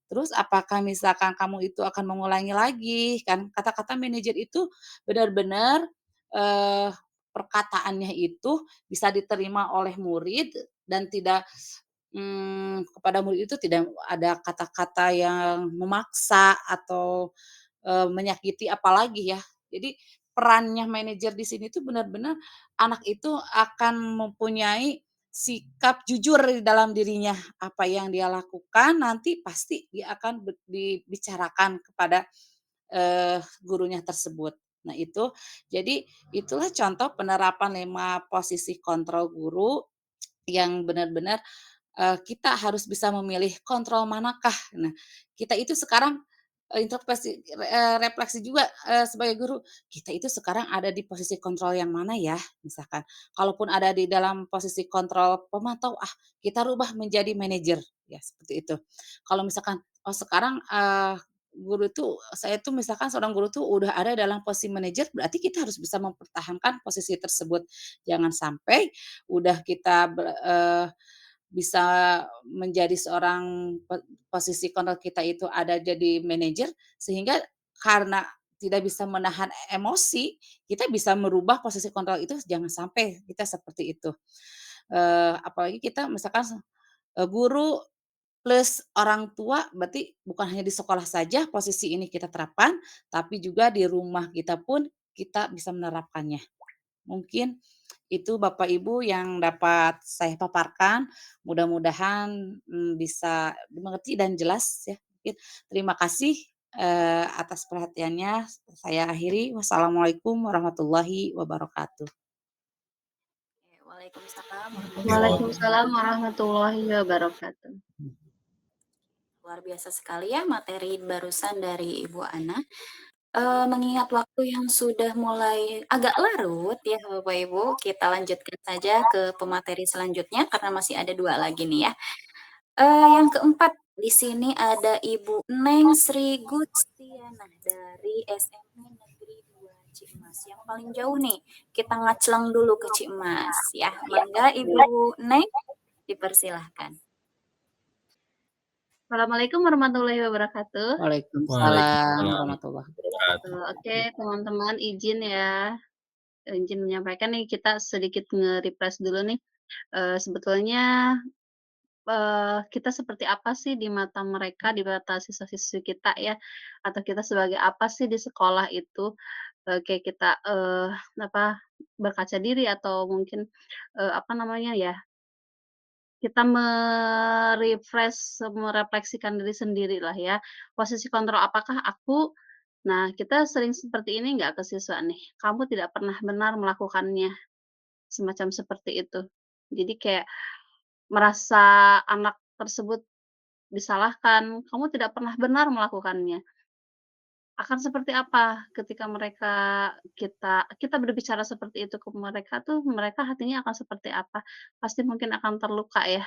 Terus apakah misalkan kamu itu akan mengulangi lagi, kan kata-kata manajer itu benar-benar, eee, perkataannya itu bisa diterima oleh murid dan tidak, kepada murid itu tidak ada kata-kata yang memaksa atau, menyakiti apalagi ya. Jadi perannya manajer di sini tuh benar-benar anak itu akan mempunyai sikap jujur di dalam dirinya. Apa yang dia lakukan nanti pasti dia akan dibicarakan kepada, gurunya tersebut. Nah itu, jadi itulah contoh penerapan 5 posisi kontrol guru yang benar-benar kita harus bisa memilih kontrol manakah. Nah, kita itu sekarang, refleksi juga, sebagai guru, kita itu sekarang ada di posisi kontrol yang mana ya, misalkan. Kalaupun ada di dalam posisi kontrol pemantau, kita rubah menjadi manajer, ya seperti itu. Kalau misalkan, oh sekarang, guru itu saya tuh misalkan seorang guru tuh udah ada dalam posisi manajer, berarti kita harus bisa mempertahankan posisi tersebut. Jangan sampai udah kita bisa menjadi seorang posisi kontrol kita itu ada jadi manajer, sehingga karena tidak bisa menahan emosi, kita bisa merubah posisi kontrol itu jangan sampai kita seperti itu. Apalagi kita misalkan, guru plus orang tua berarti bukan hanya di sekolah saja posisi ini kita terapkan, tapi juga di rumah kita pun kita bisa menerapkannya. Mungkin Itu Bapak Ibu yang dapat saya paparkan, mudah-mudahan, bisa dimengerti dan jelas ya mungkin. Terima kasih, atas perhatiannya, saya akhiri. Wassalamualaikum warahmatullahi wabarakatuh. Waalaikumsalam warahmatullahi Waalaikumsalam wabarakatuh. warahmatullahi wabarakatuh. Luar biasa sekali ya materi barusan dari Ibu Ana. Mengingat waktu yang sudah mulai agak larut ya Bapak Ibu, kita lanjutkan saja ke pemateri selanjutnya karena masih ada 2 lagi nih ya. Yang keempat, di sini ada Ibu Neng Sri Gustiana dari SMP Negeri 2 Cimas. Yang paling jauh nih, kita ngacleng dulu ke Cimas ya. Mangga Ibu Neng, dipersilahkan. Assalamualaikum warahmatullahi wabarakatuh. Waalaikumsalam Waalaikumsalam warahmatullahi wabarakatuh. Oke, teman-teman izin ya, izin menyampaikan nih kita sedikit nge-refresh dulu nih. Sebetulnya, kita seperti apa sih di mata mereka, di mata siswa-siswi kita ya, atau kita sebagai apa sih di sekolah itu, kayak kita, apa, berkaca diri atau mungkin, apa namanya ya, kita merefleksikan diri sendirilah ya. Posisi kontrol apakah aku nah kita sering seperti ini nggak ke siswa nih, "Kamu tidak pernah benar melakukannya." Semacam seperti itu. Jadi kayak merasa anak tersebut disalahkan, "Kamu tidak pernah benar melakukannya." Akan seperti apa ketika kita berbicara seperti itu ke mereka tuh, mereka hatinya akan seperti apa? Pasti mungkin akan terluka ya,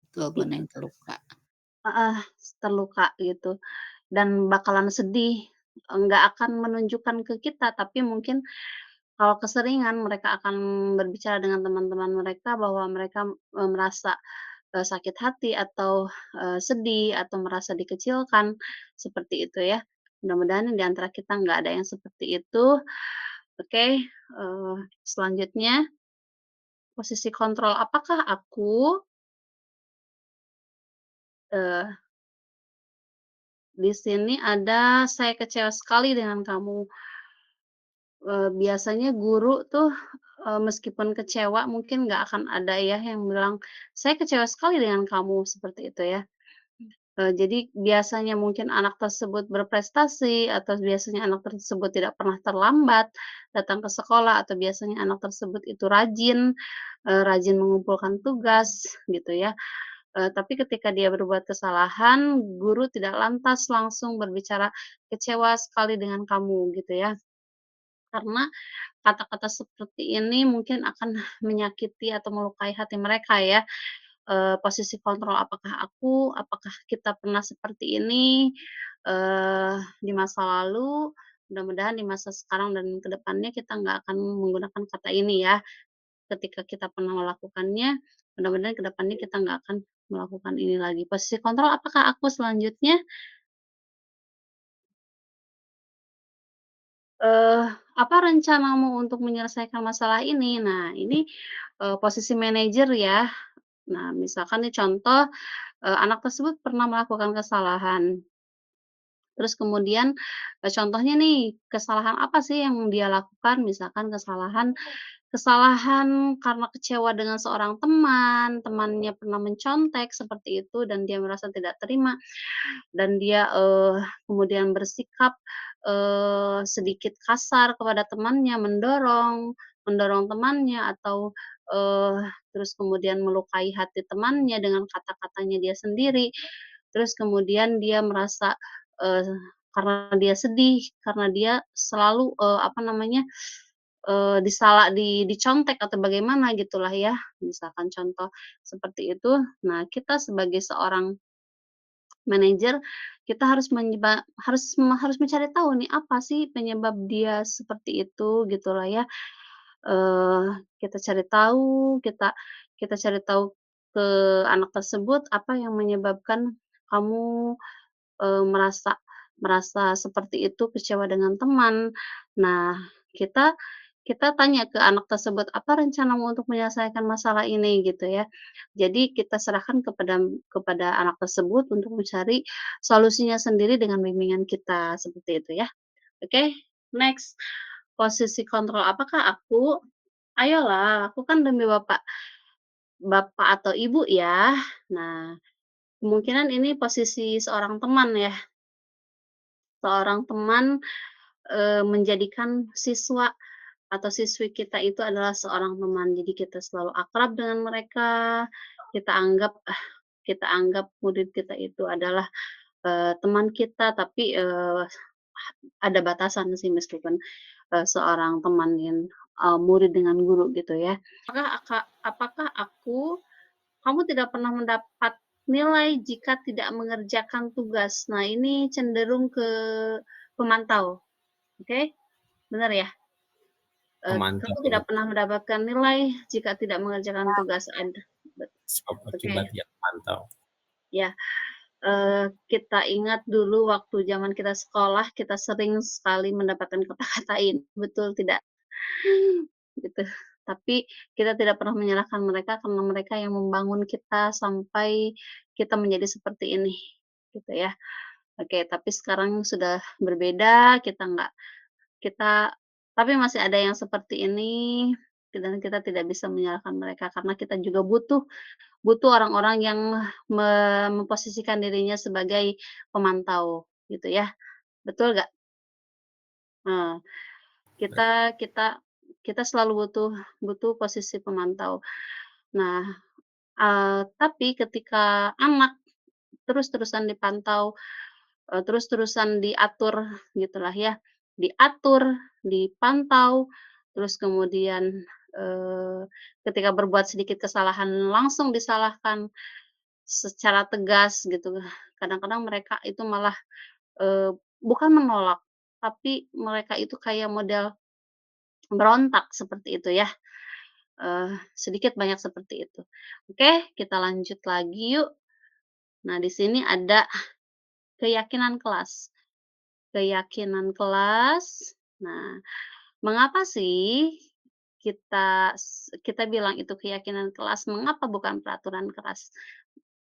Betul, gitu. benar yang terluka. Heeh, terluka gitu. Dan bakalan sedih, nggak akan menunjukkan ke kita, tapi mungkin kalau keseringan mereka akan berbicara dengan teman-teman mereka bahwa mereka, merasa, sakit hati atau, sedih atau merasa dikecilkan, seperti itu ya. Mudah-mudahan di antara kita nggak ada yang seperti itu. Oke, selanjutnya posisi kontrol apakah aku, eee, di sini ada, "Saya kecewa sekali dengan kamu." Biasanya guru tuh, meskipun kecewa mungkin nggak akan ada ya yang bilang, "Saya kecewa sekali dengan kamu," seperti itu ya. Jadi biasanya mungkin anak tersebut berprestasi atau biasanya anak tersebut tidak pernah terlambat datang ke sekolah atau biasanya anak tersebut itu rajin, rajin mengumpulkan tugas gitu ya. Tapi ketika dia berbuat kesalahan, guru tidak lantas langsung berbicara, "Kecewa sekali dengan kamu," gitu ya. Karena kata-kata seperti ini mungkin akan menyakiti atau melukai hati mereka ya. Posisi kontrol apakah kita pernah seperti ini, di masa lalu, mudah-mudahan di masa sekarang dan ke depannya kita nggak akan menggunakan kata ini ya. Ketika kita pernah melakukannya, mudah-mudahan ke depannya kita nggak akan melakukan ini lagi. Posisi kontrol apakah aku selanjutnya, eee, apa rencanamu untuk menyelesaikan masalah ini? Nah ini, posisi manajer ya. Nah misalkan nih contoh, anak tersebut pernah melakukan kesalahan, terus kemudian, contohnya nih, kesalahan apa sih yang dia lakukan? Misalkan kesalahan kesalahan karena kecewa dengan seorang teman, temannya pernah mencontek seperti itu dan dia merasa tidak terima dan dia, kemudian bersikap, sedikit kasar kepada temannya, mendorong mendorong temannya atau, terus kemudian melukai hati temannya dengan kata-katanya dia sendiri. Terus kemudian dia merasa, eee, karena dia sedih, karena dia selalu, apa namanya, dicontek atau bagaimana gitulah ya, misalkan contoh seperti itu. Nah, kita sebagai seorang manajer, kita harus mencari tahu nih, apa sih penyebab dia seperti itu, gitulah ya. Kita cari tahu, kita cari tahu ke anak tersebut, apa yang menyebabkan kamu, merasa merasa seperti itu, kecewa dengan teman. Nah, kita kita tanya ke anak tersebut, "Apa rencanamu untuk menyelesaikan masalah ini?" Gitu ya. Jadi kita serahkan kepada anak tersebut untuk mencari solusinya sendiri dengan bimbingan kita, seperti itu ya. Oke, next. Posisi kontrol apakah aku? Ayolah, aku kan demi bapak bapak atau ibu ya. Nah, kemungkinan ini posisi seorang teman ya, seorang teman, menjadikan siswa atau siswi kita itu adalah seorang teman. Jadi kita selalu akrab dengan mereka, kita anggap kita anggap murid kita itu adalah, teman kita, tapi, ada batasan sih meskipun, seorang teman yang, murid dengan guru gitu ya. Apakah kamu tidak pernah mendapat nilai jika tidak mengerjakan tugas? Nah, ini cenderung ke pemantau, oke? Benar ya? Kamu Pemantau tidak pernah mendapatkan nilai jika tidak mengerjakan tugas sebab oke, akibat yang pantau. ya, kita ingat dulu waktu zaman kita sekolah, kita sering sekali mendapatkan kata-kata ini, betul tidak? Gitu. Tapi kita tidak pernah menyalahkan mereka karena mereka yang membangun kita sampai kita menjadi seperti ini, gitu ya. Oke, tapi sekarang sudah berbeda, kita tapi masih ada yang seperti ini dan kita tidak bisa menyalahkan mereka karena kita juga butuh butuh orang-orang yang memposisikan dirinya sebagai pemantau, gitu ya. Betul nggak? Nah, kita kita kita selalu butuh butuh posisi pemantau. Nah, tapi ketika anak terus-terusan dipantau, terus-terusan diatur gitulah ya, diatur, dipantau, terus kemudian, eee, ketika berbuat sedikit kesalahan langsung disalahkan secara tegas gitu. Kadang-kadang mereka itu malah, bukan menolak, tapi mereka itu kayak model berontak seperti itu ya, sedikit banyak seperti itu. Oke, kita lanjut lagi yuk. Nah, di sini ada keyakinan kelas. Keyakinan kelas. Nah, mengapa sih kita bilang itu keyakinan kelas, mengapa bukan peraturan kelas?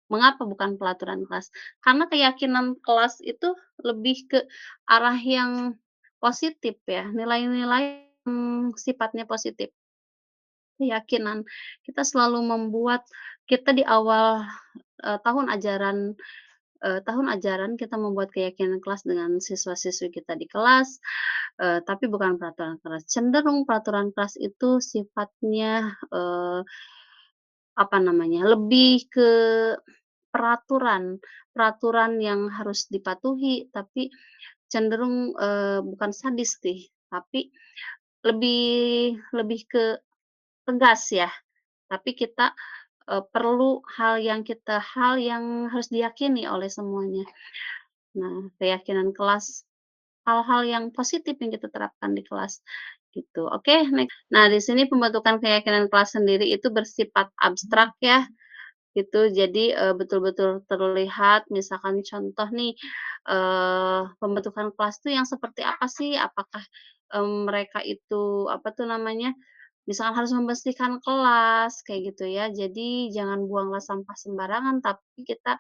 Mengapa bukan peraturan kelas? Karena keyakinan kelas itu lebih ke arah yang positif ya, nilai-nilai, sifatnya positif. Keyakinan kita selalu membuat kita di awal, tahun ajaran kita membuat keyakinan kelas dengan siswa-siswi kita di kelas, tapi bukan peraturan kelas. Cenderung peraturan kelas itu sifatnya, apa namanya, lebih ke peraturan peraturan yang harus dipatuhi, tapi cenderung, bukan sadis sih, tapi lebih lebih ke tegas ya. Tapi kita, perlu hal yang harus diyakini oleh semuanya. Nah, keyakinan kelas, hal-hal yang positif yang kita terapkan di kelas, gitu. Oke, nah, di sini pembentukan keyakinan kelas sendiri itu bersifat abstrak ya, gitu. Jadi, betul-betul terlihat misalkan contoh nih, pembentukan kelas tuh yang seperti apa sih? Apakah, mereka itu, apa tuh namanya, misalkan harus membersihkan kelas, kayak gitu ya. Jadi jangan buanglah sampah sembarangan, tapi kita,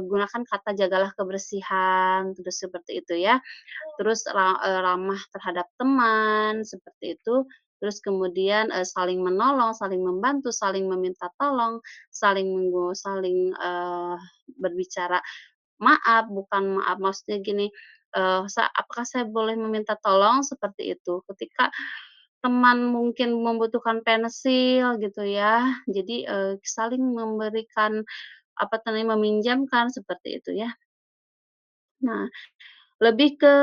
gunakan kata jagalah kebersihan, terus seperti itu ya. Terus ramah terhadap teman, seperti itu. Terus kemudian, saling menolong, saling membantu, saling meminta tolong, saling, berbicara maaf, bukan maaf maksudnya gini, "Apakah saya boleh meminta tolong?" Seperti itu. Ketika teman mungkin membutuhkan pensil gitu ya, jadi, saling memberikan, apa tuh namanya, meminjamkan, seperti itu ya. Nah, lebih ke,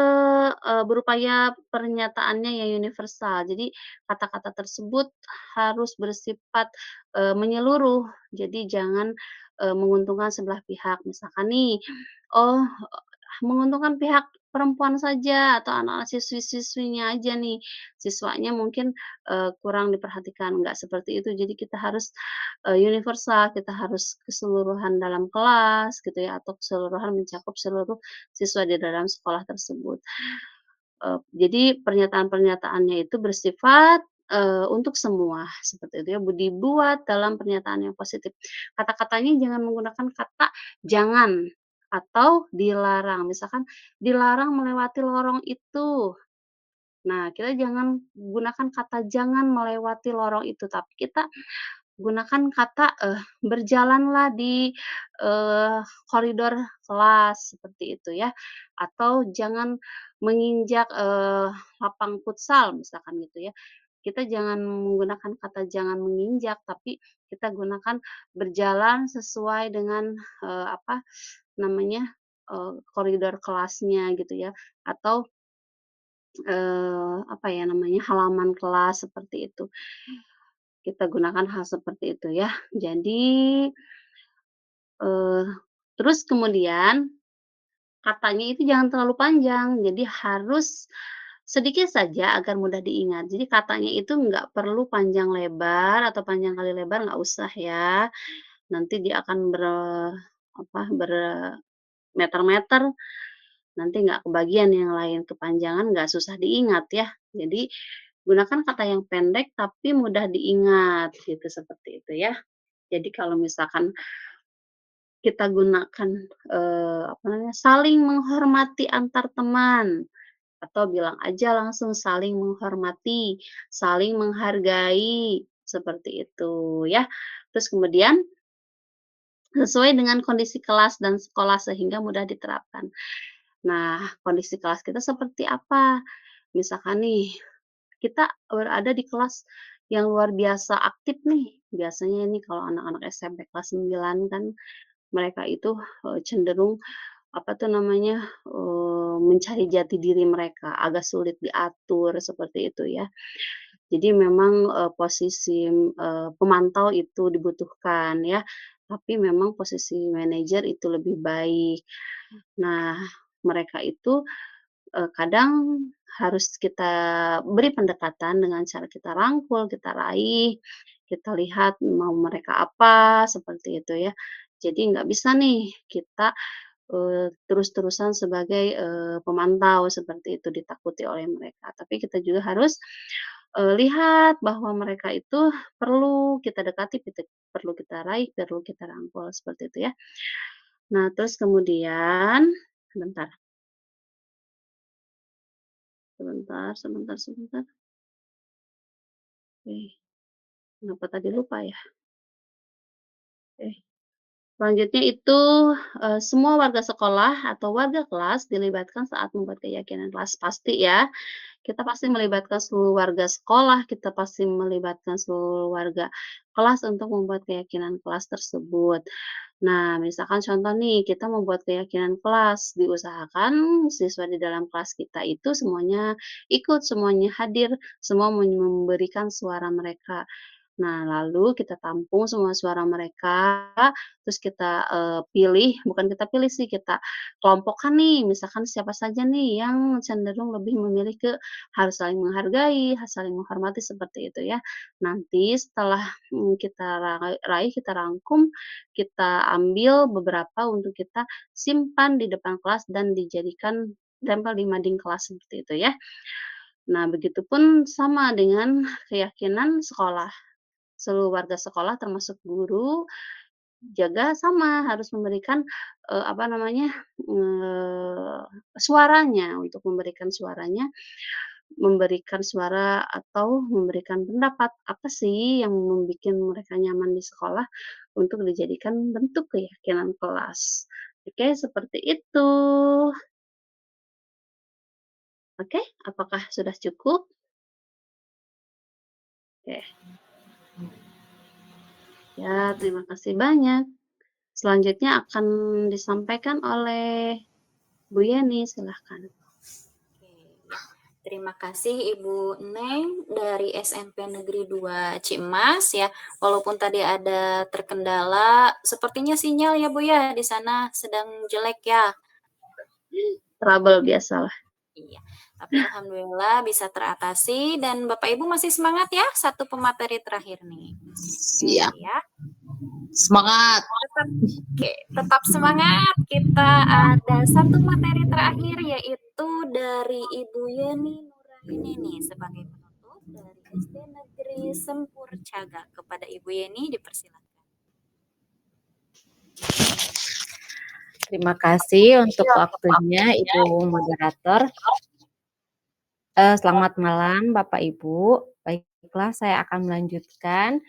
berupaya pernyataannya yang universal. Jadi kata-kata tersebut harus bersifat, menyeluruh. Jadi jangan, menguntungkan sebelah pihak. Misalkan nih, oh, menguntungkan pihak perempuan saja atau anak-anak siswi-siswinya aja nih, siswanya mungkin, kurang diperhatikan, nggak seperti itu. Jadi kita harus, universal, kita harus keseluruhan dalam kelas gitu ya, atau keseluruhan mencakup seluruh siswa di dalam sekolah tersebut. Jadi pernyataan-pernyataannya itu bersifat, untuk semua, seperti itu ya, dibuat dalam pernyataan yang positif. Kata-katanya jangan menggunakan kata "jangan" atau "dilarang". Misalkan, "Dilarang melewati lorong itu", Nah, kita jangan gunakan kata jangan melewati lorong itu, tapi kita gunakan kata, berjalanlah di, koridor kelas, seperti itu ya. Atau jangan menginjak, lapang futsal, misalkan gitu ya. Kita jangan menggunakan kata jangan menginjak, tapi kita gunakan berjalan sesuai dengan, apa namanya, koridor kelasnya gitu ya, atau apa ya namanya, halaman kelas seperti itu. Kita gunakan hal seperti itu ya. Jadi, eee, terus kemudian katanya itu jangan terlalu panjang, jadi harus sedikit saja agar mudah diingat. Jadi katanya itu nggak perlu panjang lebar atau panjang kali lebar nggak usah ya, nanti dia akan bermeter-meter, nanti nggak kebagian yang lain, kepanjangan nggak susah diingat ya. Jadi gunakan kata yang pendek tapi mudah diingat gitu, seperti itu ya. Jadi kalau misalkan kita gunakan, apa namanya, saling menghormati antar teman, atau bilang aja langsung saling menghormati, saling menghargai, seperti itu ya. Terus kemudian sesuai dengan kondisi kelas dan sekolah sehingga mudah diterapkan. Nah, kondisi kelas kita seperti apa? Misalkan nih, kita berada di kelas yang luar biasa aktif nih, biasanya ini kalau anak-anak SMP kelas 9 kan mereka itu, cenderung apa tuh namanya, mencari jati diri mereka, agak sulit diatur seperti itu ya. Jadi memang, posisi, pemantau itu dibutuhkan ya, tapi memang posisi manajer itu lebih baik. Nah, mereka itu, kadang harus kita beri pendekatan dengan cara kita rangkul, kita raih, kita lihat mau mereka apa, seperti itu ya. Jadi nggak bisa nih kita terus-terusan sebagai, pemantau seperti itu, ditakuti oleh mereka. Tapi kita juga harus, lihat bahwa mereka itu perlu kita dekati, perlu kita raih, perlu kita rangkul, seperti itu ya. Nah, terus kemudian sebentar sebentar. Oke, kenapa tadi lupa ya? Oke. Selanjutnya itu, semua warga sekolah atau warga kelas dilibatkan saat membuat keyakinan kelas, pasti ya. Kita pasti melibatkan seluruh warga sekolah, kita pasti melibatkan seluruh warga kelas untuk membuat keyakinan kelas tersebut. Nah, misalkan contoh nih, kita membuat keyakinan kelas, diusahakan siswa di dalam kelas kita itu semuanya ikut, semuanya hadir, semua memberikan suara mereka. Nah, lalu kita tampung semua suara mereka, terus kita, pilih, bukan kita pilih sih, kita kelompokkan nih, misalkan siapa saja nih yang cenderung lebih memilih ke harus saling menghargai, harus saling menghormati, seperti itu ya. Nanti setelah, kita raih, kita rangkum, kita ambil beberapa untuk kita simpan di depan kelas dan dijadikan tempel di mading kelas, seperti itu ya. Nah, begitupun sama dengan keyakinan sekolah. Seluruh warga sekolah termasuk guru, jaga sama harus memberikan, apa namanya, suaranya, untuk memberikan suaranya, memberikan suara atau memberikan pendapat, apa sih yang membuat mereka nyaman di sekolah untuk dijadikan bentuk keyakinan kelas. Oke, seperti itu. Oke, apakah sudah cukup? Oke. Ya, terima kasih banyak. Selanjutnya akan disampaikan oleh Bu Yeni, silahkan. Oke, ya. Terima kasih Ibu Neng dari SMP Negeri 2 Cimas ya. Walaupun tadi ada terkendala, sepertinya sinyal ya Bu ya di sana sedang jelek ya. Trouble biasalah. Iya, tapi alhamdulillah bisa teratasi dan Bapak Ibu masih semangat ya, satu pemateri terakhir nih. Oke Siap. ya. Semangat. Tetap semangat. Kita ada satu materi terakhir yaitu dari Ibu Yeni Nuraini nih sebagai penutup dari SD Negeri Sempur Caga. Kepada Ibu Yeni dipersilakan. Terima kasih untuk waktunya Ibu Moderator. Selamat malam Bapak Ibu. Baiklah, saya akan melanjutkan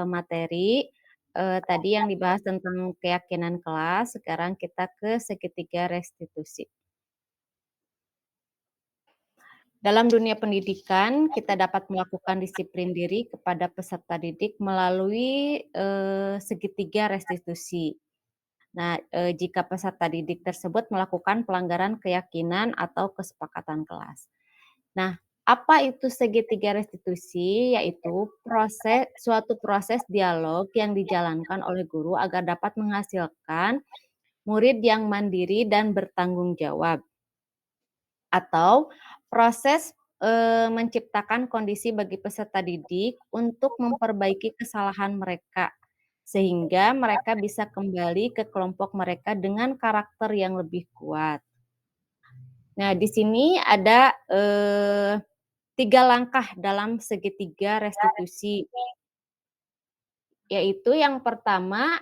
materi. Tadi yang dibahas tentang keyakinan kelas, sekarang kita ke segitiga restitusi. Dalam dunia pendidikan, kita dapat melakukan disiplin diri kepada peserta didik melalui segitiga restitusi. Nah, jika peserta didik tersebut melakukan pelanggaran keyakinan atau kesepakatan kelas. Nah, apa itu segitiga restitusi? Yaitu suatu proses dialog yang dijalankan oleh guru agar dapat menghasilkan murid yang mandiri dan bertanggung jawab. Atau proses menciptakan kondisi bagi peserta didik untuk memperbaiki kesalahan mereka, sehingga mereka bisa kembali ke kelompok mereka dengan karakter yang lebih kuat. Nah, di sini ada 3 langkah dalam segitiga restitusi. Yaitu yang pertama,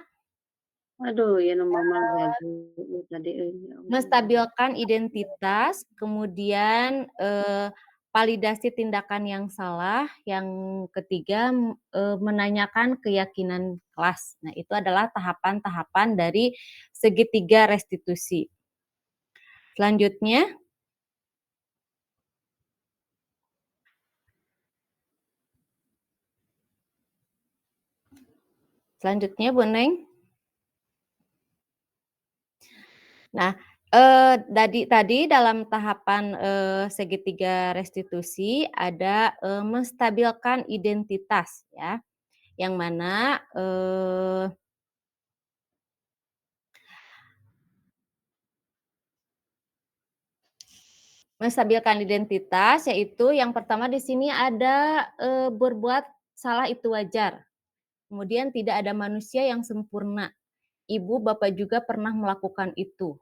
Aduh, ya mama ganggu tadi, ya Allah. menstabilkan identitas, kemudian validasi tindakan yang salah, yang ketiga menanyakan keyakinan kelas. Nah, itu adalah tahapan-tahapan dari segitiga restitusi. Selanjutnya, Bu Neng. Nah, tadi dalam tahapan segitiga restitusi ada menstabilkan identitas ya, yang mana menstabilkan identitas yaitu yang pertama di sini ada berbuat salah itu wajar. Kemudian tidak ada manusia yang sempurna. Ibu, Bapak juga pernah melakukan itu.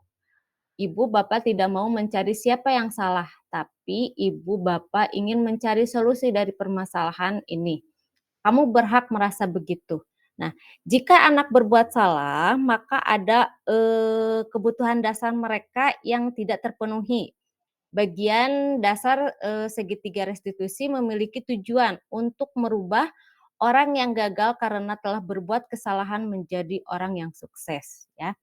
Ibu, Bapak tidak mau mencari siapa yang salah, tapi Ibu, Bapak ingin mencari solusi dari permasalahan ini. Kamu berhak merasa begitu. Nah, jika anak berbuat salah, maka ada kebutuhan dasar mereka yang tidak terpenuhi. Bagian dasar segitiga restitusi memiliki tujuan untuk merubah orang yang gagal karena telah berbuat kesalahan menjadi orang yang sukses, ya.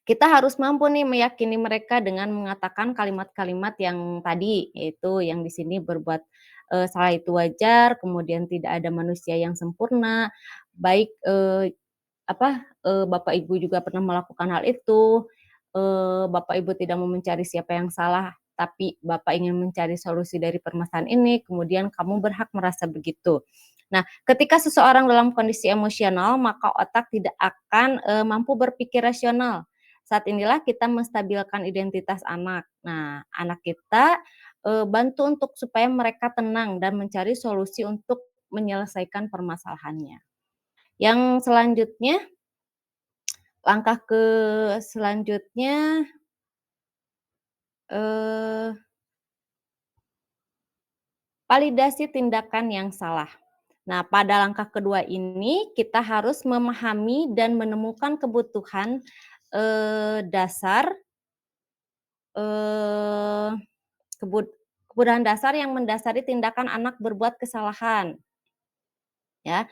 Kita harus mampu nih meyakini mereka dengan mengatakan kalimat-kalimat yang tadi, yaitu yang di sini berbuat salah itu wajar, kemudian tidak ada manusia yang sempurna, baik Bapak Ibu juga pernah melakukan hal itu, Bapak Ibu tidak mau mencari siapa yang salah, tapi Bapak ingin mencari solusi dari permasalahan ini, kemudian kamu berhak merasa begitu. Nah, ketika seseorang dalam kondisi emosional, maka otak tidak akan mampu berpikir rasional. Saat inilah kita menstabilkan identitas anak. Nah, anak kita bantu untuk supaya mereka tenang dan mencari solusi untuk menyelesaikan permasalahannya. Yang selanjutnya, langkah selanjutnya validasi tindakan yang salah. Nah, pada langkah kedua ini kita harus memahami dan menemukan kebutuhan dasar kebutuhan dasar yang mendasari tindakan anak berbuat kesalahan. Ya.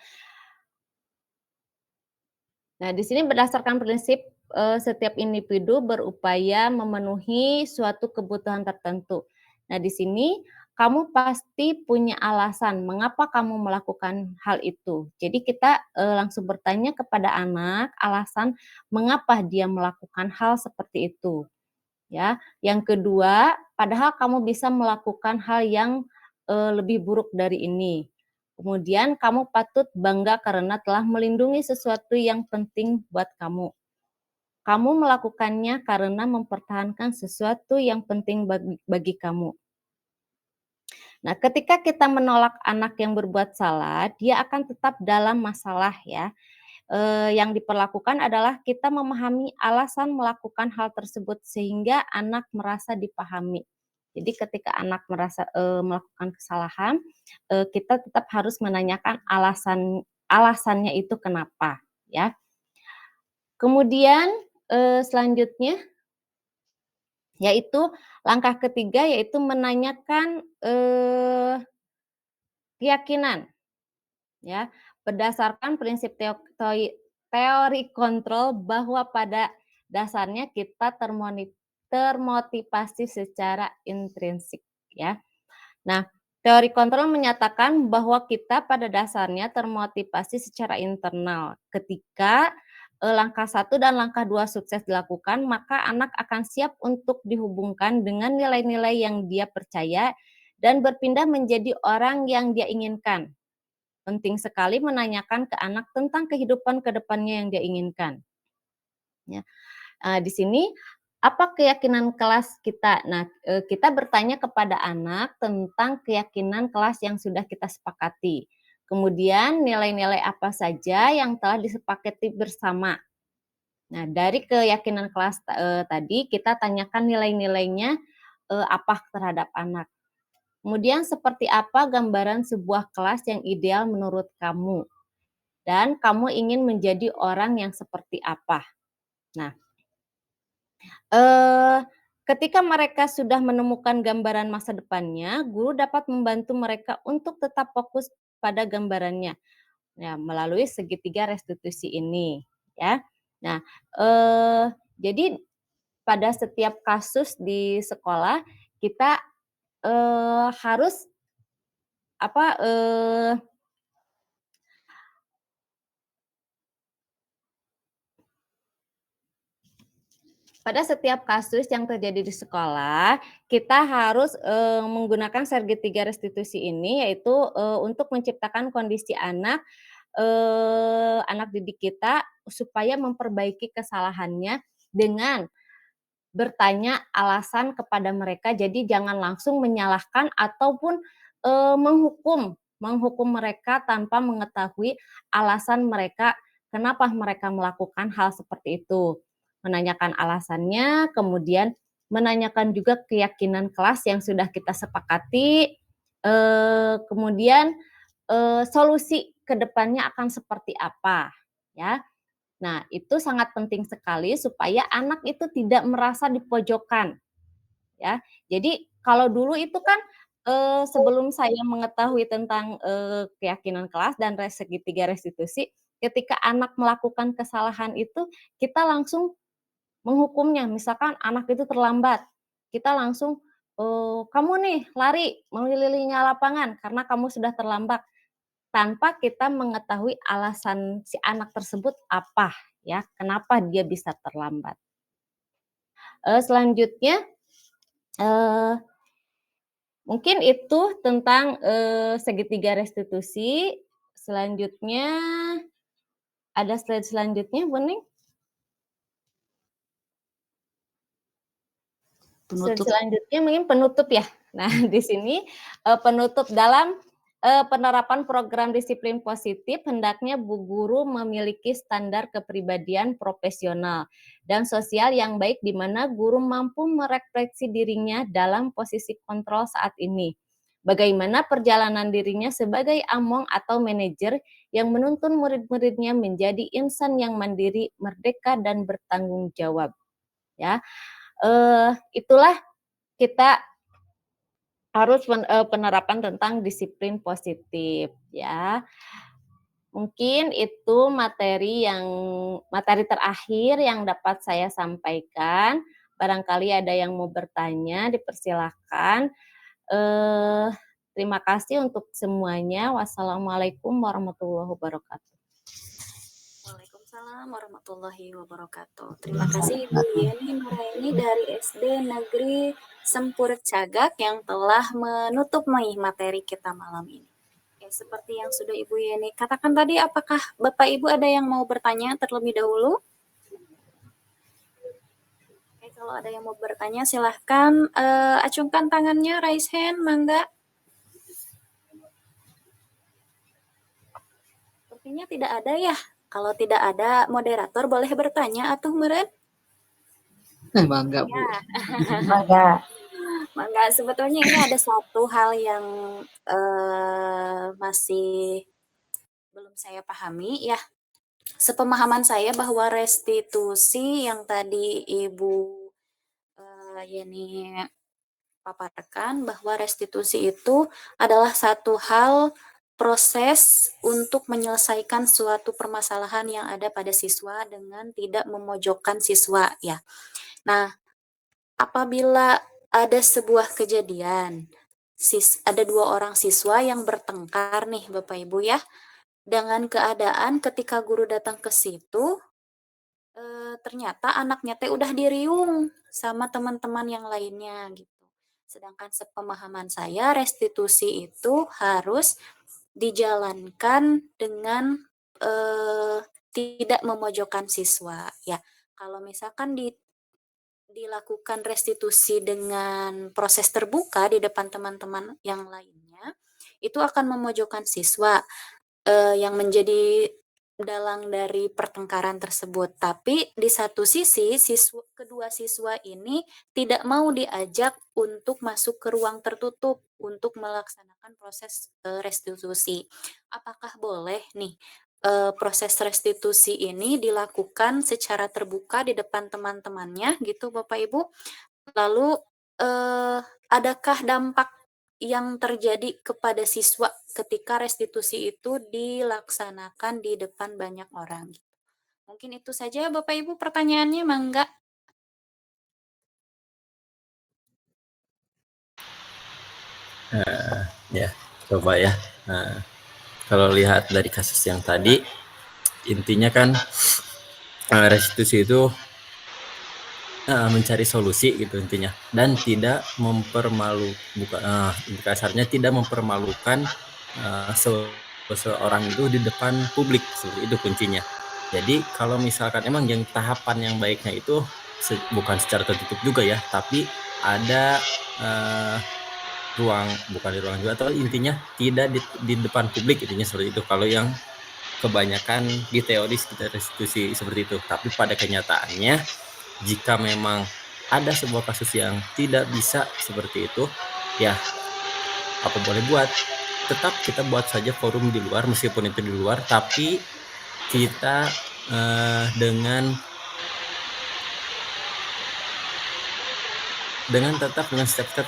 Nah, di sini berdasarkan prinsip setiap individu berupaya memenuhi suatu kebutuhan tertentu. Nah, di sini kamu pasti punya alasan mengapa kamu melakukan hal itu. Jadi kita langsung bertanya kepada anak alasan mengapa dia melakukan hal seperti itu. Ya, yang kedua, padahal kamu bisa melakukan hal yang lebih buruk dari ini. Kemudian kamu patut bangga karena telah melindungi sesuatu yang penting buat kamu. Kamu melakukannya karena mempertahankan sesuatu yang penting bagi kamu. Nah, ketika kita menolak anak yang berbuat salah, dia akan tetap dalam masalah ya. Yang diperlakukan adalah kita memahami alasan melakukan hal tersebut sehingga anak merasa dipahami. Jadi ketika anak merasa melakukan kesalahan, kita tetap harus menanyakan alasannya itu kenapa, ya. Kemudian selanjutnya, Yaitu langkah ketiga yaitu menanyakan keyakinan, ya, berdasarkan prinsip teori kontrol bahwa pada dasarnya kita termotivasi secara intrinsik, ya. Nah, teori kontrol menyatakan bahwa kita pada dasarnya termotivasi secara internal. Ketika langkah 1 dan langkah 2 sukses dilakukan, maka anak akan siap untuk dihubungkan dengan nilai-nilai yang dia percaya dan berpindah menjadi orang yang dia inginkan. Penting sekali menanyakan ke anak tentang kehidupan ke depannya yang dia inginkan. Ya. Di sini apa keyakinan kelas kita? Nah, kita bertanya kepada anak tentang keyakinan kelas yang sudah kita sepakati. Kemudian nilai-nilai apa saja yang telah disepakati bersama. Nah, dari keyakinan kelas tadi kita tanyakan nilai-nilainya apa terhadap anak. Kemudian seperti apa gambaran sebuah kelas yang ideal menurut kamu? Dan kamu ingin menjadi orang yang seperti apa? Nah, ketika mereka sudah menemukan gambaran masa depannya, guru dapat membantu mereka untuk tetap fokus pada gambarannya, ya, melalui segitiga restitusi ini, ya. Nah, jadi pada setiap kasus di sekolah kita harus apa? Pada setiap kasus yang terjadi di sekolah, kita harus menggunakan segitiga restitusi ini, yaitu untuk menciptakan kondisi anak didik kita supaya memperbaiki kesalahannya dengan bertanya alasan kepada mereka. Jadi jangan langsung menyalahkan ataupun menghukum mereka tanpa mengetahui alasan mereka kenapa mereka melakukan hal seperti itu. Menanyakan alasannya, kemudian menanyakan juga keyakinan kelas yang sudah kita sepakati, kemudian solusi ke depannya akan seperti apa, ya. Nah, itu sangat penting sekali supaya anak itu tidak merasa dipojokkan, ya. Jadi kalau dulu itu kan, sebelum saya mengetahui tentang keyakinan kelas dan segitiga restitusi, ketika anak melakukan kesalahan itu kita langsung menghukumnya. Misalkan anak itu terlambat, kita langsung, "Kamu nih lari mengelilingi lapangan karena kamu sudah terlambat." Tanpa kita mengetahui alasan si anak tersebut apa, ya, kenapa dia bisa terlambat. Selanjutnya, mungkin itu tentang segitiga restitusi. Selanjutnya, ada slide selanjutnya, Bu Ning? Slide Penutup. selanjutnya mungkin penutup ya. Nah, di sini penutup dalam penerapan program disiplin positif, hendaknya Bu Guru memiliki standar kepribadian profesional dan sosial yang baik di mana guru mampu merefleksi dirinya dalam posisi kontrol saat ini. Bagaimana perjalanan dirinya sebagai among atau manajer yang menuntun murid-muridnya menjadi insan yang mandiri, merdeka, dan bertanggung jawab. Ya, itulah kita harus penerapan tentang disiplin positif, ya. Mungkin itu materi terakhir yang dapat saya sampaikan. Barangkali ada yang mau bertanya, dipersilahkan. Terima kasih untuk semuanya. Wassalamualaikum warahmatullahi wabarakatuh. Waalaikumsalam warahmatullahi wabarakatuh. Terima kasih Ibu Yeni Nuraini dari SD Negeri Sempur Cagak yang telah menutup materi kita malam ini. Ya, seperti yang sudah Ibu Yeni katakan tadi, apakah Bapak Ibu ada yang mau bertanya terlebih dahulu? Oke, kalau ada yang mau bertanya silahkan acungkan tangannya, raise hand, mangga. Sepertinya tidak ada ya. Kalau tidak ada, moderator boleh bertanya atuh meureun? Bangga, Bu. Ya. Mangga. Mangga, sebetulnya ini ada satu hal yang masih belum saya pahami ya. Sepemahaman saya bahwa restitusi yang tadi Ibu Yeni paparkan bahwa restitusi itu adalah satu hal proses untuk menyelesaikan suatu permasalahan yang ada pada siswa dengan tidak memojokkan siswa ya. Nah, apabila ada sebuah kejadian, ada 2 orang siswa yang bertengkar nih Bapak Ibu ya, dengan keadaan ketika guru datang ke situ, ternyata anaknya teh udah diriung sama teman-teman yang lainnya gitu. Sedangkan sepemahaman saya restitusi itu harus dijalankan dengan, tidak memojokkan siswa ya. Kalau misalkan dilakukan restitusi dengan proses terbuka di depan teman-teman yang lainnya, itu akan memojokkan siswa, yang menjadi dalang dari pertengkaran tersebut. Tapi di satu sisi, kedua siswa ini tidak mau diajak untuk masuk ke ruang tertutup untuk melaksanakan proses, restitusi. Apakah boleh nih, proses restitusi ini dilakukan secara terbuka di depan teman-temannya gitu Bapak Ibu? Lalu, adakah dampak yang terjadi kepada siswa ketika restitusi itu dilaksanakan di depan banyak orang? Mungkin itu saja Bapak Ibu pertanyaannya, mangga. Ya, coba ya. Nah, kalau lihat dari kasus yang tadi, intinya kan restitusi itu mencari solusi gitu intinya, dan tidak kasarnya tidak mempermalukan seseorang itu di depan publik, seperti itu kuncinya. Jadi kalau misalkan emang yang tahapan yang baiknya itu bukan secara tertutup juga ya, tapi ada bukan di ruang juga, atau intinya tidak di depan publik, intinya seperti itu. Kalau yang kebanyakan di teori sekitar restitusi seperti itu, tapi pada kenyataannya jika memang ada sebuah kasus yang tidak bisa seperti itu, ya apa boleh buat, tetap kita buat saja forum di luar, meskipun itu di luar, tapi kita tetap dengan step-step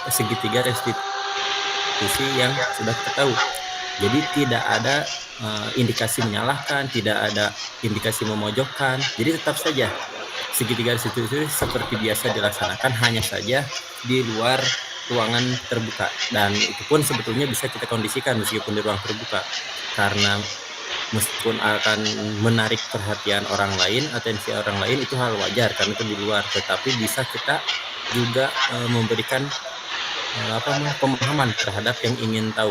segitiga restitusi yang sudah kita tahu. Jadi tidak ada indikasi menyalahkan, tidak ada indikasi memojokkan. Jadi tetap saja segitiga restitusi seperti biasa dilaksanakan, hanya saja di luar ruangan terbuka. Dan itu pun sebetulnya bisa kita kondisikan meskipun di ruang terbuka, karena meskipun akan menarik perhatian orang lain, atensi orang lain, itu hal wajar karena itu di luar. Tetapi bisa kita juga memberikan pemahaman terhadap yang ingin tahu.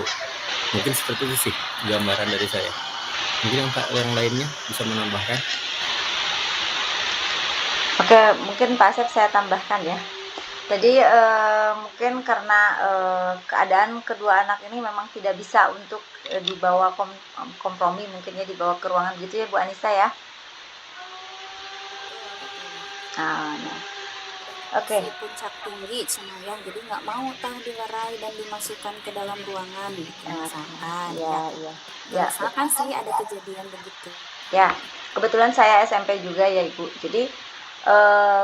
Mungkin seperti itu sih gambaran dari saya. Mungkin yang lainnya bisa menambahkan. Oke, mungkin Pak Asep saya tambahkan ya. Jadi mungkin karena keadaan kedua anak ini memang tidak bisa untuk dibawa kompromi, mungkin ya dibawa ke ruangan gitu ya Bu Anissa ya. Nah. Oke. Si puncak tinggi cenayang, jadi nggak mau dilerai dan dimasukkan ke dalam ruangan gitu misalkan. Iya. Misalkan sih ada kejadian begitu. Ya, kebetulan saya SMP juga ya Ibu. Jadi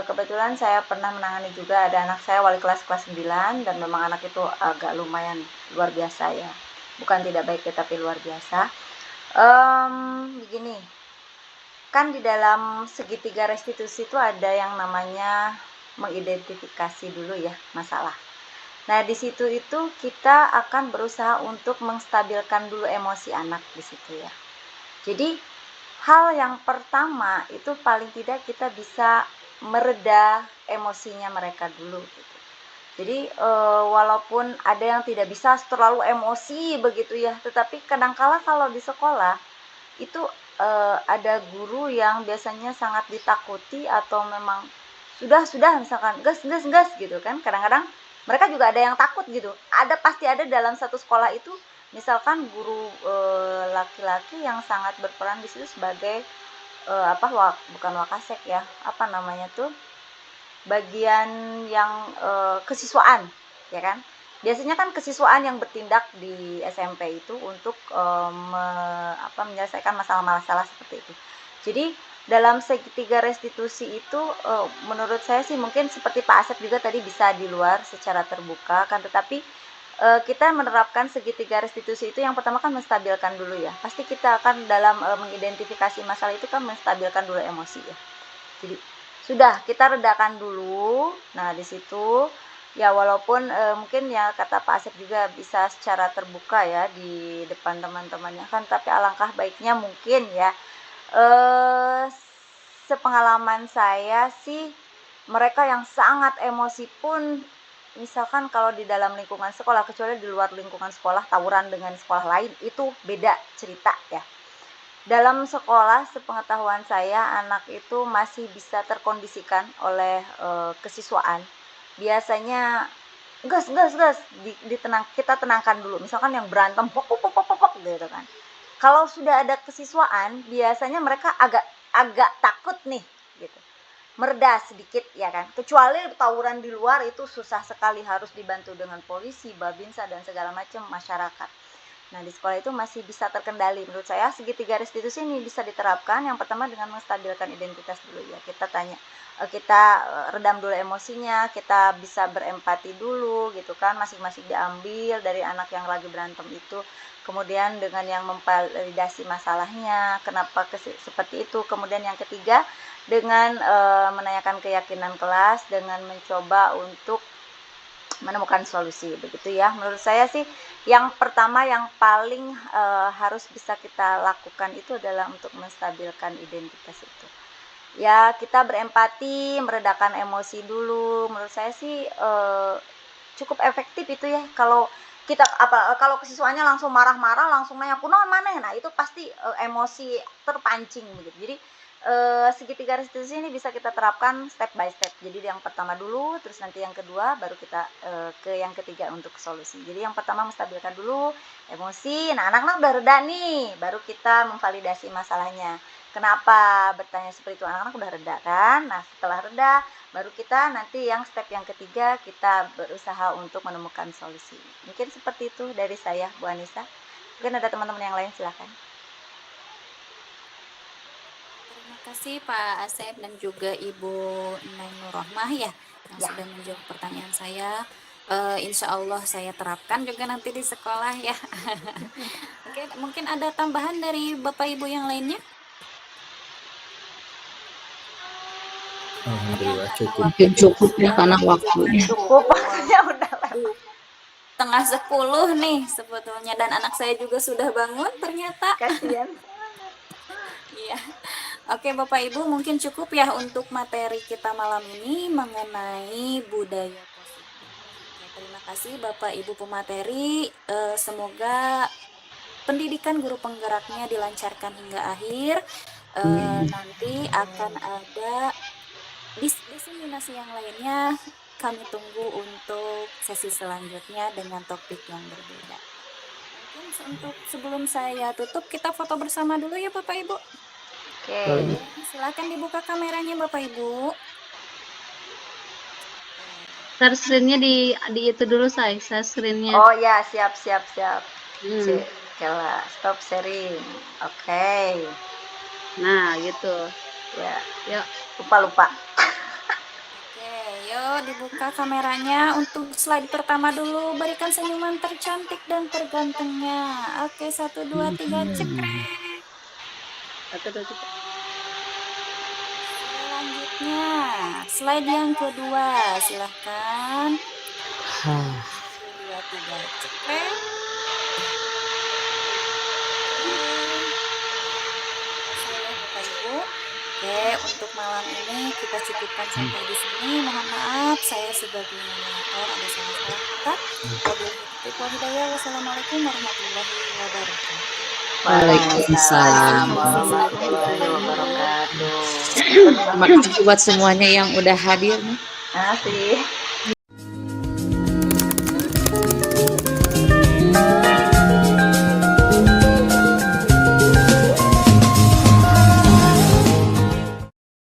kebetulan saya pernah menangani juga ada anak saya wali kelas 9, dan memang anak itu agak lumayan luar biasa ya. Bukan tidak baik tetapi luar biasa. Begini, kan di dalam segitiga restitusi itu ada yang namanya mengidentifikasi dulu ya masalah. Nah, di situ itu kita akan berusaha untuk menstabilkan dulu emosi anak di situ ya. Jadi hal yang pertama itu paling tidak kita bisa mereda emosinya mereka dulu gitu. Jadi walaupun ada yang tidak bisa terlalu emosi begitu ya, tetapi kadangkala kalau di sekolah itu ada guru yang biasanya sangat ditakuti atau memang sudah misalkan gas gitu kan, kadang-kadang mereka juga ada yang takut gitu. Pasti ada dalam satu sekolah itu misalkan guru laki-laki yang sangat berperan di situ sebagai bukan wakasek ya, apa namanya tuh, bagian yang kesiswaan ya kan. Biasanya kan kesiswaan yang bertindak di SMP itu untuk menyelesaikan masalah-masalah seperti itu. Jadi dalam segitiga restitusi itu menurut saya sih mungkin seperti Pak Asep juga tadi bisa di luar secara terbuka kan, tetapi kita menerapkan segitiga restitusi itu yang pertama kan menstabilkan dulu ya. Pasti kita akan dalam mengidentifikasi masalah itu kan menstabilkan dulu emosi ya. Jadi sudah kita redakan dulu. Nah di situ ya walaupun mungkin ya kata Pak Asep juga bisa secara terbuka ya di depan teman-temannya kan, tapi alangkah baiknya mungkin ya sepengalaman saya sih mereka yang sangat emosi pun misalkan kalau di dalam lingkungan sekolah, kecuali di luar lingkungan sekolah tawuran dengan sekolah lain itu beda cerita ya. Dalam sekolah sepengetahuan saya anak itu masih bisa terkondisikan oleh kesiswaan. Biasanya gas kita tenangkan dulu. Misalkan yang berantem pok gitu kan. Kalau sudah ada kesiswaan biasanya mereka agak takut nih gitu. Mereda sedikit ya kan, kecuali tawuran di luar itu susah sekali, harus dibantu dengan polisi, babinsa dan segala macam masyarakat. Nah di sekolah itu masih bisa terkendali. Menurut saya segitiga restitusi ini bisa diterapkan yang pertama dengan menstabilkan identitas dulu ya. Kita tanya, kita redam dulu emosinya, kita bisa berempati dulu gitu kan, masing-masing diambil dari anak yang lagi berantem itu. Kemudian dengan yang memvalidasi masalahnya, kenapa seperti itu. Kemudian yang ketiga dengan menanyakan keyakinan kelas, dengan mencoba untuk menemukan solusi begitu ya. Menurut saya sih yang pertama yang paling harus bisa kita lakukan itu adalah untuk menstabilkan identitas itu. Ya kita berempati, meredakan emosi dulu. Menurut saya sih cukup efektif itu ya. Kalau kita kalau kesiswaannya langsung marah-marah, langsung nanya kunaon maneh, nah itu pasti emosi terpancing begitu. Jadi segitiga restitusi ini bisa kita terapkan step by step. Jadi yang pertama dulu, terus nanti yang kedua, baru kita ke yang ketiga untuk solusi. Jadi yang pertama menstabilkan dulu emosi. Nah anak-anak udah reda nih, baru kita memvalidasi masalahnya. Kenapa bertanya seperti itu, anak-anak udah reda kan? Nah setelah reda, baru kita nanti yang step yang ketiga kita berusaha untuk menemukan solusi. Mungkin seperti itu dari saya, Bu Anissa. Mungkin ada teman-teman yang lain, silakan. Terima kasih Pak Asep dan juga Ibu Neng Nurrohmah ya yang sudah menjawab pertanyaan saya. Insya Allah saya terapkan juga nanti di sekolah ya. Mungkin ada tambahan dari Bapak Ibu yang lainnya? Alhamdulillah cukup. Mungkin cukup ya karena waktunya. Cukup ya udah lewat. Setengah 10 nih sebetulnya, dan anak saya juga sudah bangun ternyata. Kasihan. Iya. Oke Bapak Ibu, mungkin cukup ya untuk materi kita malam ini mengenai budaya positif. Ya, terima kasih Bapak Ibu pemateri. Semoga pendidikan guru penggeraknya dilancarkan hingga akhir. Nanti akan ada diseminasi yang lainnya. Kami tunggu untuk sesi selanjutnya dengan topik yang berbeda. Mungkin untuk sebelum saya tutup, kita foto bersama dulu ya Bapak Ibu. Oke, silakan dibuka kameranya Bapak Ibu. Share screen-nya di itu dulu saya screen-nya. Oh ya, siap. Kela, stop sharing. Oke. Nah, gitu. Ya. Yuk. Lupa. Oke, yuk dibuka kameranya untuk slide pertama dulu. Berikan senyuman tercantik dan tergantengnya. Oke, 1, 2, 3, cekrek. Selanjutnya, slide yang kedua, silahkan. 1, 2, 3, cekrek. Bapak Ibu. Oke, untuk malam ini kita cukupkan sampai di sini. Mohon maaf, saya sebagai moderator ada salah-salah kata. Wassalamualaikum warahmatullahi wabarakatuh. Waalaikumsalam warahmatullahi wabarakatuh. Terima kasih buat semuanya yang udah hadir nih. Terima kasih.